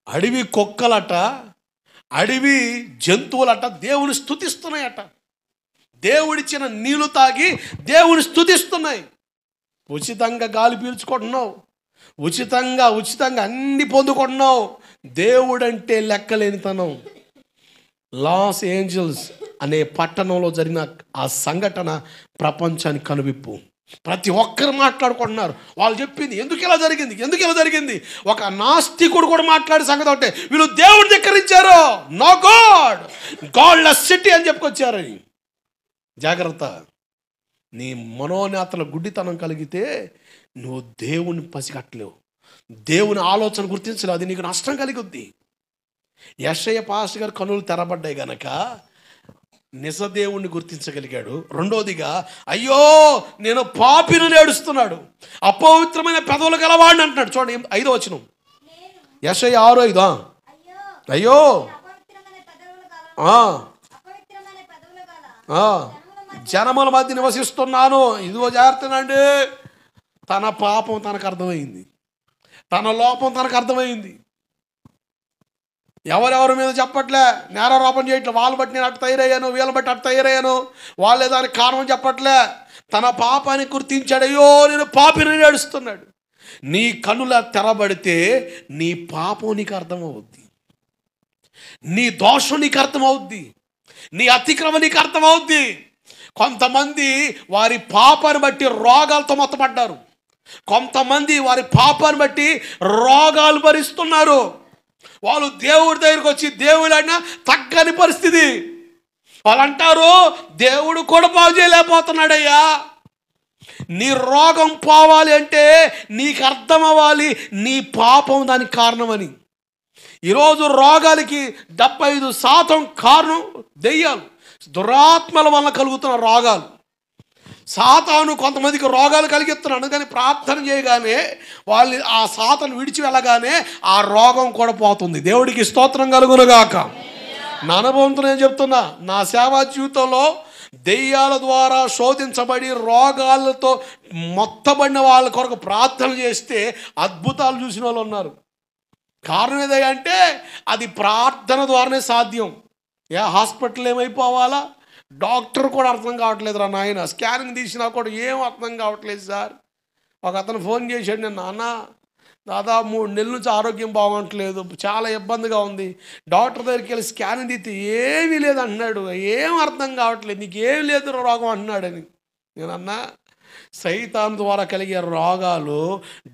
అడవి కుక్కలట, అడవి జంతువులట దేవుని స్తుతిస్తున్నాయట. దేవుడిచ్చిన నీళ్లు తాగి దేవుని స్తుతిస్తున్నాయి. ఉచితంగా గాలి పీల్చుకుంటున్నావు, ఉచితంగా అన్ని పొందుకుంటున్నావు. దేవుడంటే లెక్కలేనితనం. లాస్ ఏంజల్స్ అనే పట్టణంలో జరిగిన ఆ సంఘటన ప్రపంచానికి కనువిప్పు. ప్రతి ఒక్కరు మాట్లాడుకుంటున్నారు. వాళ్ళు చెప్పింది ఎందుకు ఇలా జరిగింది. ఒక నాస్తికుడు కూడా మాట్లాడే సంగతి ఒకటే, వీళ్ళు దేవుడి ధిక్కరించారు, నో గాడ్లెస్ సిటీ అని చెప్పుకొచ్చారని. జాగ్రత్త, నీ మనోనేతల గుడ్డితనం కలిగితే నువ్వు దేవుని పసిగట్టలేవు, దేవుని ఆలోచన గుర్తించలేవు, అది నీకు నష్టం కలిగిద్ది. యెషయా పాస్టర్ గారు కనులు తెరబడ్డాయి గనక నిజదేవుణ్ణి గుర్తించగలిగాడు. రెండోదిగా, అయ్యో నేను పాపిని ఏడుస్తున్నాడు, అపవిత్రమైన పెదవులు గలవాడిని అంటున్నాడు. చూడండి 5వ వచనం, యెషయా 6:5. అయ్యో జనముల మధ్య నివసిస్తున్నాను. ఇదిగో జాగ్రత్తనండి, తన పాపం తనకు అర్థమైంది, తన లోపం తనకు అర్థమైంది. ఎవరెవరి మీద చెప్పట్లే, నేరారోపణ చేయట్లే. వాళ్ళు బట్టి నేను అటు తయారయ్యాను, వీళ్ళ బట్టి అటు తయారయ్యాను, వాళ్ళే దానికి కారణం చెప్పట్లే. తన పాపాన్ని గుర్తించాడు. అయ్యో నేను పాపిని ఏడుస్తున్నాడు. నీ కన్నుల తెరబడితే నీ పాపం నీకు అర్థమవుద్ది, నీ దోషం నీకు అర్థమవుద్ది, నీ అతిక్రమం నీకు అర్థమవుద్ది. కొంతమంది వారి పాపాన్ని బట్టి రోగాలతో మొత్తపడ్డారు, కొంతమంది వారి పాపాన్ని బట్టి రోగాలు భరిస్తున్నారు. వాళ్ళు దేవుడి దగ్గరికి వచ్చి దేవుడైనా తగ్గని పరిస్థితి. వాళ్ళు అంటారు, దేవుడు కూడా బాగు చేయలేకపోతున్నాడయ్యా. నీ రోగం పోవాలి అంటే నీకు అర్థం అవ్వాలి నీ పాపం దానికి కారణమని. ఈరోజు రోగాలకి 75% కారణం దెయ్యాలు, దురాత్మల వల్ల కలుగుతున్న రోగాలు. సాతాను కొంతమందికి రోగాలు కలిగిస్తున్నాడు, కానీ ప్రార్థన చేయగానే వాళ్ళు ఆ సాతాను విడిచి వెళ్ళగానే ఆ రోగం కూడా పోతుంది. దేవుడికి స్తోత్రం కలుగునుగాక. నా అనుభవంతో నేను చెప్తున్నా, నా సేవా జీవితంలో దెయ్యాల ద్వారా శోధించబడి రోగాలతో మొత్తబడిన వాళ్ళ కొరకు ప్రార్థన చేస్తే అద్భుతాలు చూసిన వాళ్ళు ఉన్నారు. కారణం ఏదంటే అది ప్రార్థన ద్వారానే సాధ్యం. హాస్పిటల్ ఏమైపోవాలా, డాక్టర్ కూడా అర్థం కావట్లేదు రా నాయన, స్కానింగ్ తీసినా కూడా ఏం అర్థం కావట్లేదు సార్. ఒక అతను ఫోన్ చేశాడు, నేను నాన్న దాదాపు 3 నెలల నుంచి ఆరోగ్యం బాగుంటలేదు, చాలా ఇబ్బందిగా ఉంది, డాక్టర్ దగ్గరికి వెళ్ళి స్కానింగ్ తీస్తే ఏమీ లేదు అంటున్నాడు, ఏం అర్థం కావట్లేదు, నీకు ఏం లేదు రోగం అంటున్నాడని. నేను అన్నా, సైతాన్ ద్వారా కలిగే రోగాలు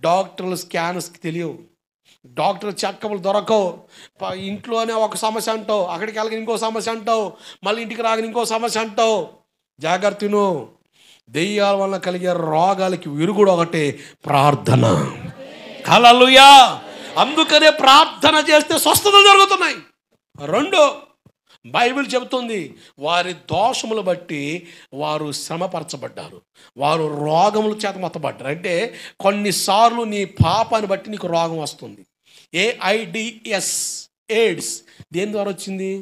డాక్టర్లు స్కాన్స్కి తెలియవు, డాక్టర్ చెకప్లు దొరకవు. ఇంట్లోనే ఒక సమస్య అంటావు, అక్కడికి వెళ్ళగా ఇంకో సమస్య అంటావు, మళ్ళీ ఇంటికి రాగానే ఇంకో సమస్య అంటావు. జాగ్రత్తను. దెయ్యాల వల్ల కలిగే రోగాలకి విరుగుడు ఒకటే, ప్రార్థన. హల్లెలూయా. అందుకనే ప్రార్థన చేస్తే స్వస్థతలు జరుగుతున్నాయి. రెండో, బైబిల్ చెబుతుంది వారి దోషములు బట్టి వారు శ్రమపరచబడ్డారు, వారు రోగముల చేత మొత్తబడ్డారు. అంటే కొన్నిసార్లు నీ పాపాన్ని బట్టి నీకు రోగం వస్తుంది. AIDS, ఎయిడ్స్ దేని ద్వారా వచ్చింది?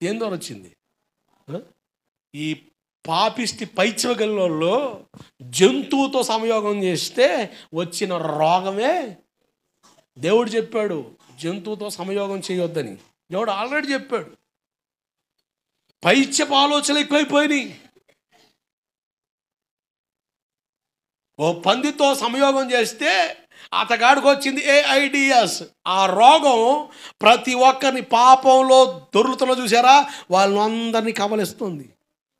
దేని ద్వారా వచ్చింది? ఈ పాపిష్టి పైచవగల్లో జంతువుతో సంయోగం చేస్తే వచ్చిన రోగమే. దేవుడు చెప్పాడు జంతువుతో సంయోగం చేయొద్దని. దేవుడు ఆల్రెడీ చెప్పాడు. పైత్యపు ఆలోచనలు ఎక్కువైపోయినాయి. ఓ పందితో సంయోగం చేస్తే అతగాడికి వచ్చింది AIDS. ఆ రోగం ప్రతి ఒక్కరిని పాపంలో దొర్లుతున్న చూసారా, వాళ్ళందరినీ కబలిస్తుంది.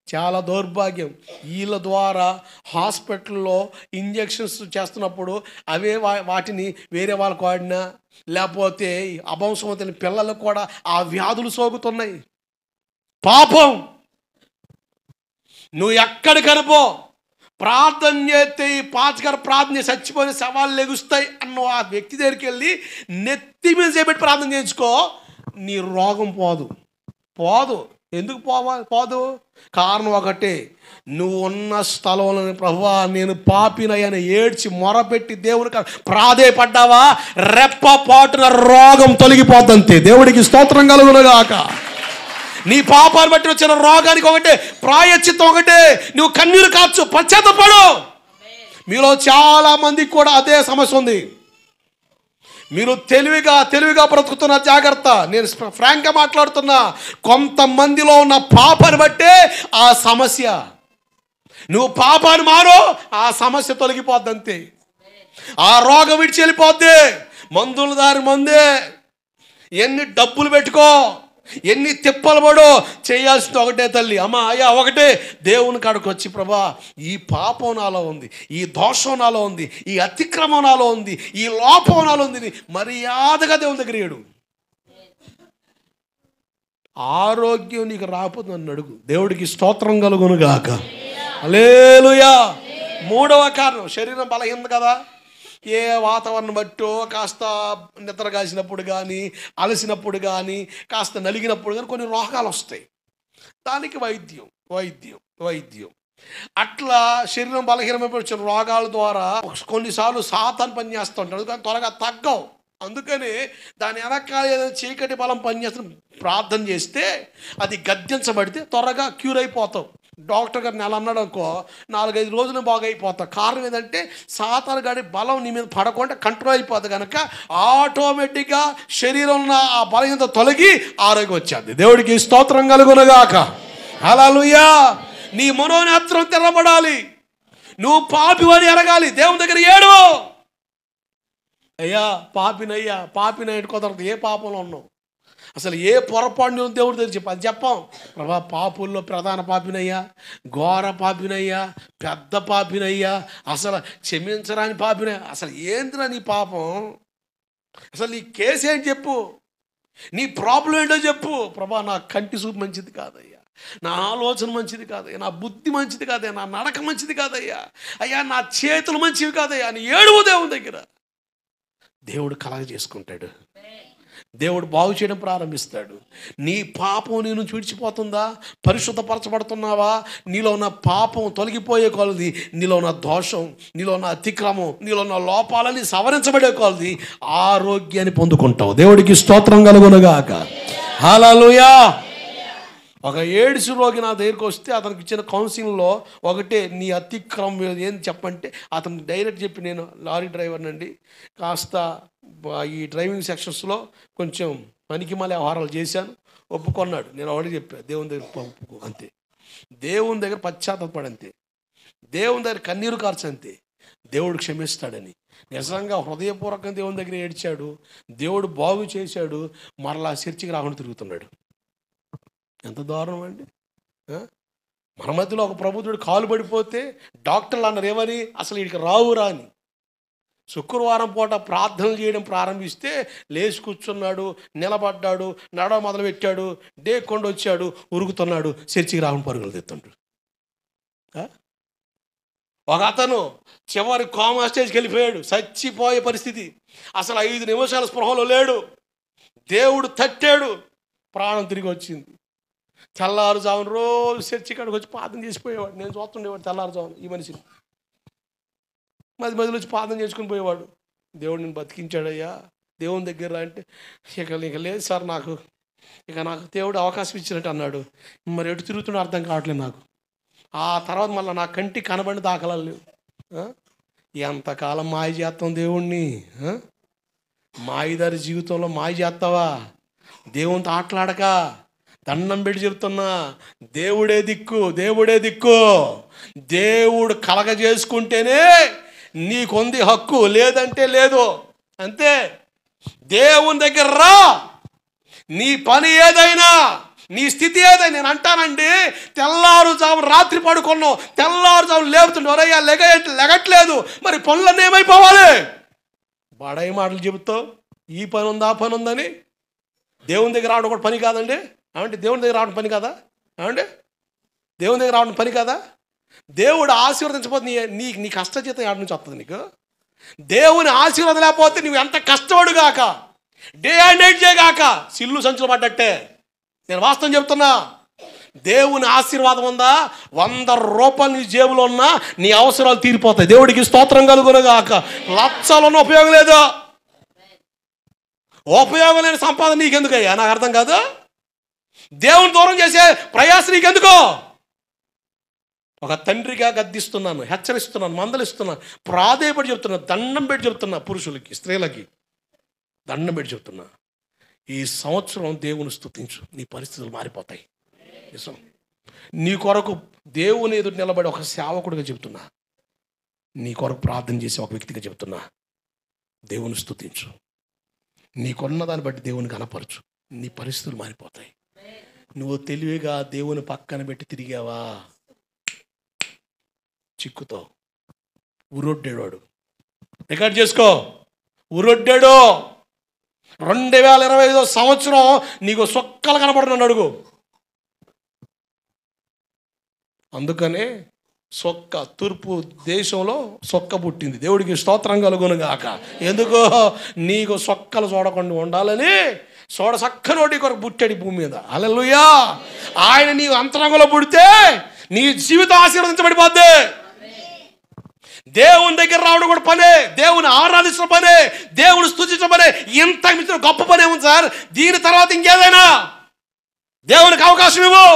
చాలా దౌర్భాగ్యం. వీళ్ళ ద్వారా హాస్పిటల్లో ఇంజెక్షన్స్ చేస్తున్నప్పుడు అవే వాటిని వేరే వాళ్ళకు వాడినా, లేకపోతే అభంశవతిని పిల్లలకు కూడా ఆ వ్యాధులు సోకుతున్నాయి. పాపం. నువ్వు ఎక్కడికనుపో ప్రార్థన చేస్తే ఈ పాచకర ప్రార్థన చచ్చిపోయిన సవాళ్ళు లెగుస్తాయి అన్న ఆ వ్యక్తి దగ్గరికి వెళ్ళి నెత్తి మీద చేపెట్టి ప్రార్థన చేయించుకో, నీ రోగం పోదు. ఎందుకు పోదు? కారణం ఒకటే, నువ్వు ఉన్న స్థలంలో ప్రభువా నేను పాపినయ్యని ఏడ్చి మొరపెట్టి దేవునికి ప్రాధేయపడ్డావా, రెప్పపాటున రోగం తొలగిపోద్దంతే. దేవుడికి స్తోత్రం కలుగునుగాక. నీ పాపాన్ని బట్టి వచ్చిన రోగానికి ఒకటే ప్రాయశ్చిత్తం, ఒకటే నువ్వు కన్నీరు కాచు, పశ్చాత్తపడు. మీలో చాలా మందికి కూడా అదే సమస్య ఉంది. మీరు తెలివిగా బ్రతుకుతున్న జాగ్రత్త. నేను ఫ్రాంక్గా మాట్లాడుతున్నా. కొంతమందిలో ఉన్న పాపాన్ని బట్టే ఆ సమస్య. నువ్వు పాపాన్ని మారు, ఆ సమస్య తొలగిపోద్ది అంతే. ఆ రోగం విడిచి వెళ్ళిపోద్ది. మందుల దారి మందే. ఎన్ని డబ్బులు పెట్టుకో, ఎన్ని తిప్పలు పడో, చేయాల్సింది ఒకటే తల్లి. అమ్మ అయ్యా ఒకటే, దేవుని కాడికి వచ్చి ప్రభా ఈ పాపం నాలో ఉంది, ఈ దోషం నాలో ఉంది, ఈ అతిక్రమం నాలో ఉంది, ఈ లోపం నాలో ఉంది, మర్యాదగా దేవుని దగ్గర ఏడు. ఆరోగ్యం నీకు రాకపోతే నన్ను అడుగు. దేవుడికి స్తోత్రం కలుగును గాక. హల్లెలూయా. మూడవ కారణం, శరీరం బలహీనత కదా. ఏ వాతావరణం బట్టో కాస్త నిద్ర కాసినప్పుడు కానీ, అలసినప్పుడు కానీ, కాస్త నలిగినప్పుడు కానీ కొన్ని రోగాలు వస్తాయి. దానికి వైద్యం. అట్లా శరీరం బలహీనమైపోయి వచ్చిన రోగాల ద్వారా కొన్నిసార్లు సాతాను పనిచేస్తూ ఉంటాడు, కానీ త్వరగా తగ్గవు. అందుకని దాని వెనకాల ఏదైనా చీకటి బలం పనిచేస్తున్న ప్రార్థన చేస్తే అది గద్దించబడితే త్వరగా క్యూర్ అయిపోతావు. డాక్టర్ గారు నెల అన్నాడు అనుకో, 4-5 రోజులు బాగైపోతావు. కారణం ఏంటంటే సాతాను గాడి బలం నీ మీద పడకుండా కంట్రోల్ అయిపోతుంది కనుక ఆటోమేటిక్గా శరీరంలో ఆ బలహీనత తొలగి ఆరోగ్యం వచ్చేది. దేవుడికి స్తోత్రం కలుగునుగాక. హల్లెలూయా. నీ మనోనేత్రం తెరబడాలి. నువ్వు పాపివని ఎరగాలి. దేవుని దగ్గర ఏడు. అయ్యా పాపినయ్య కుదరదు. ఏ పాపంలో ఉన్నావు? అసలు ఏ పొరపాటు దేవుడు దగ్గర చెప్పు. అది చెప్పాం. ప్రభా పాపుల్లో ప్రధాన పాపినయ్యా, ఘోర పాపినయ్యా, పెద్ద పాపినయ్యా, అసలు క్షమించరాని పాపినయ్యా. అసలు ఏంటిరా నీ పాపం? అసలు నీ కేసు ఏంటి చెప్పు, నీ ప్రాబ్లం ఏంటో చెప్పు. ప్రభా నా కంటి చూపు మంచిది కాదయ్యా, నా ఆలోచన మంచిది కాదయ్యా, నా బుద్ధి మంచిది కాదయ్యా, నా నడక మంచిది కాదయ్యా, అయ్యా నా చేతులు మంచివి కాదయ్యా అని ఏడువు దేవుని దగ్గర. దేవుడు కలగ చేసుకుంటాడు. దేవుడు బాగు చేయడం ప్రారంభిస్తాడు. నీ పాపం నీ నుంచి విడిచిపోతుందా? పరిశుద్ధపరచబడుతున్నావా? నీలో ఉన్న పాపం తొలగిపోయే కొలది, నీలో ఉన్న దోషం, నీలో ఉన్న అతిక్రమం, నీలో ఉన్న లోపాలని సవరించబడే కొలది ఆరోగ్యాన్ని పొందుకుంటావు. దేవుడికి స్తోత్రం కలుగునుగాక. హల్లెలూయా. ఒక ఎయిడ్స్ రోగి నా దగ్గరికి వస్తే అతనికి ఇచ్చిన కౌన్సిలింగ్లో ఒకటే, నీ అతిక్రమం ఏం చెప్పంటే అతను డైరెక్ట్ చెప్పి, నేను లారీ డ్రైవర్నండి, కాస్త ఈ డ్రైవింగ్ సెక్షన్స్లో కొంచెం పనికి మళ్ళీ వ్యవహారాలు చేశాను, ఒప్పుకున్నాడు. నేను ఆల్రెడీ చెప్పాను, దేవుని దగ్గర ఒప్పుకో అంతే, దేవుని దగ్గర పశ్చాత్తపడంతే, దేవుని దగ్గర కన్నీరు కార్చంతే, దేవుడు క్షమిస్తాడని. నిజంగా హృదయపూర్వకంగా దేవుని దగ్గర ఏడ్చాడు, దేవుడు బాగు చేశాడు, మరలా చర్చికి రాకుండా తిరుగుతున్నాడు. ఎంత దారుణం అండి. మన మధ్యలో ఒక ప్రభుత్వుడు కాలు పడిపోతే డాక్టర్లు అన్నారు ఏమని, అసలు వీడికి రావురా అని. శుక్రవారం పూట ప్రార్థనలు చేయడం ప్రారంభిస్తే లేచి కూర్చున్నాడు, నిలబడ్డాడు, నడవ మొదలుపెట్టాడు, డేకొండ వచ్చాడు, ఉరుకుతున్నాడు, చర్చికి రాకుండా పరుగులు తెస్తున్నాడు. ఒక అతను చివరి కోమా స్టేజ్కి వెళ్ళిపోయాడు, చచ్చిపోయే పరిస్థితి, అసలు 5 నిమిషాల స్పృహలో లేడు. దేవుడు తట్టాడు, ప్రాణం తిరిగి వచ్చింది. తెల్లారుజామున రోజు చర్చి కాడికి వచ్చి ప్రార్థన చేసిపోయేవాడు. నేను చూస్తుండేవాడు తెల్లారుజామున ఈ మనిషిని మధ్యలో వచ్చి ప్రార్థన చేసుకుని పోయేవాడు. దేవుడు నేను బతికించాడయ్యా, దేవుని దగ్గర అంటే ఇక లేదు సార్, నాకు దేవుడు అవకాశం ఇచ్చినట్టు అన్నాడు. మరి ఎటు తిరుగుతున్నా అర్థం కావట్లేదు నాకు. ఆ తర్వాత మళ్ళీ నా కంటికి కనబడి దాఖలాలు లేవు. ఎంతకాలం మాయ చేస్తాం దేవుణ్ణి? మాయదారి జీవితంలో మాయ చేస్తావా? దేవునితో ఆటలాడక, దండం పెట్టి చెప్తున్నా, దేవుడే దిక్కు, దేవుడే దిక్కు. దేవుడు కలగజేసుకుంటేనే నీకుంది హక్కు, లేదంటే లేదు, అంతే. దేవుని దగ్గర రా. నీ పని ఏదైనా, నీ స్థితి ఏదైనా, నేను అంటానండి, తెల్లారుజాము రాత్రి పడుకున్నావు, తెల్లారుజాము లేపుతుండే, వరయ్యా లెగట్లేదు, మరి పనులన్నీ ఏమైపోవాలి? బడాయి మాటలు చెబుతావు, ఈ పని ఉంది, ఆ పని ఉందని. దేవుని దగ్గర రావడం కూడా పని కాదండి. ఏమంటే దేవుని దగ్గర రావడం పని కాదా? ఏమంటే దేవుని దగ్గర రావడం పని కాదా? దేవుడు ఆశీర్వదించకపోతే నీ కష్టజీతం ఎక్కడి నుంచి వస్తుంది నీకు? దేవుని ఆశీర్వాదం లేకపోతే నువ్వు ఎంత కష్టపడుగాక, డే అండ్ నైట్ చేయగాక, సిల్లు సంచులు పడ్డట్టే. నేను వాస్తవం చెప్తున్నా. దేవుని ఆశీర్వాదం ఉందా, 100 రూపాయలు నీ జేబులో ఉన్నా నీ అవసరాలు తీరిపోతాయి. దేవుడికి స్తోత్రం కలుగునుగాక. లక్షలున్న ఉపయోగం లేదు. ఉపయోగం లేని సంపాదన నీకెందుకయ్యా? నాకు అర్థం కాదు. దేవుని దూరం చేసే ప్రయాస నీకెందుకో? ఒక తండ్రిగా గద్దిస్తున్నాను, హెచ్చరిస్తున్నాను, మందలిస్తున్నాను, ప్రాధేయపడి చెప్తున్నా, దండం పెట్టి చెప్తున్నా, పురుషులకి స్త్రీలకి దండం పెట్టి చెప్తున్నా. ఈ సంవత్సరం దేవుని స్తుతించు, నీ పరిస్థితులు మారిపోతాయి. నిజం. నీ కొరకు దేవుని ఎదురు నిలబడి ఒక సేవకుడిగా చెప్తున్నా, నీ కొరకు ప్రార్థన చేసే ఒక వ్యక్తిగా చెప్తున్నా, దేవుని స్తుతించు. నీకున్న దాన్ని బట్టి దేవుని కనపరచు, నీ పరిస్థితులు మారిపోతాయి. నువ్వు తెలివిగా దేవుని పక్కన పెట్టి తిరిగావా, చిక్కుతావు. ఉరొడ్డాడు, రికార్డ్ చేసుకో, ఉరొడ్డాడు. 2025 సంవత్సరం నీకు సొక్కలు కనపడుతున్నాడు అడుగు. అందుకనే సొక్క, తూర్పు దేశంలో సొక్క పుట్టింది. దేవుడికి స్తోత్రం కలుగునుగాక. ఎందుకో నీకు సొక్కలు చూడకుండా ఉండాలని చక్కనోటి కొరకు పుట్టాడు భూమి మీద. హల్లెలూయా. ఆయన నీ అంతరంగంలో పుడితే నీ జీవితం ఆశీర్వదించబడిపోద్ది. దేవుని దగ్గర రావడం కూడా పనే, దేవుని ఆరాధించడం పనే, దేవుని స్తుతించడం పనే. ఇంత మించిన గొప్ప పనే ఉంది సార్. దీని తర్వాత ఇంకేదైనా దేవునికి అవకాశం ఇవ్వు.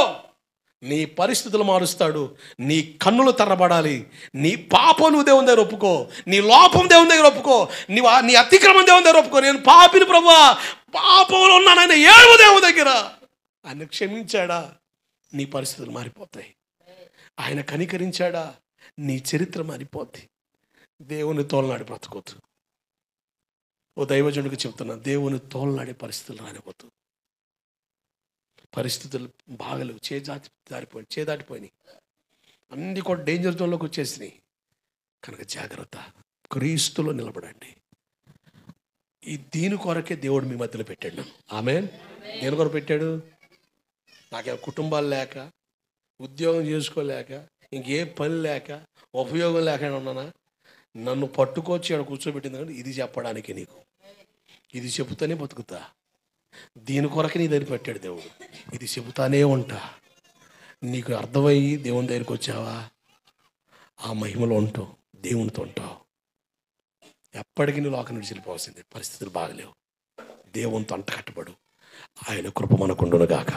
నీ పరిస్థితులు మారుస్తాడు. నీ కన్నులు తెరబడాలి. నీ పాపం నువ్వు దేవుని దగ్గర ఒప్పుకో, నీ లోపం దేవుని దగ్గర ఒప్పుకో, నీ అతిక్రమం దేవుని దగ్గర ఒప్పుకో. నేను పాపిని ప్రభువా, పాపంలో ఉన్నానని ఏడువ దేవుని దగ్గర. ఆయన క్షమించాడా, నీ పరిస్థితులు మారిపోతాయి. ఆయన కనికరించాడా, నీ చరిత్ర మారిపోద్ది. దేవుని తోలనాడి బ్రతకొద్దు. ఓ దైవజనుడికి చెప్తున్నా, దేవుని తోలనాడే పరిస్థితులు రానిపోతు. పరిస్థితులు బాగలేవు, చేదాటిపోయినాయి, అన్నీ కూడా డేంజర్ జోన్లోకి వచ్చేసినాయి. కనుక జాగ్రత్త, క్రీస్తులో నిలబడండి. దీని కొరకే దేవుడు మీ మధ్యలో పెట్టాడు నన్ను. ఆమేన్. దేని కొరకు పెట్టాడు? నాకే కుటుంబాలు లేక, ఉద్యోగం చేసుకోలేక, ఇంకే పని లేక, ఉపయోగం లేక ఉన్నానా? నన్ను పట్టుకొచ్చి ఆడ కూర్చోబెట్టింది కానీ ఇది చెప్పడానికి. నీకు ఇది చెబుతానే బతుకుతా. దీని కొరకు నీ దగ్గర పెట్టాడు దేవుడు. ఇది చెబుతానే ఉంటా. నీకు అర్థమయ్యి దేవుని దగ్గరికి వచ్చావా, ఆ మహిమలో ఉంటావు, దేవునితో ఉంటావు. ఎప్పటికీ నువ్వు లోకం నుంచి వెళ్ళిపోవాల్సిందే. పరిస్థితులు బాగలేవు, దేవునితో అంట కట్టబడు. ఆయన కృప మనకుండునుగాక.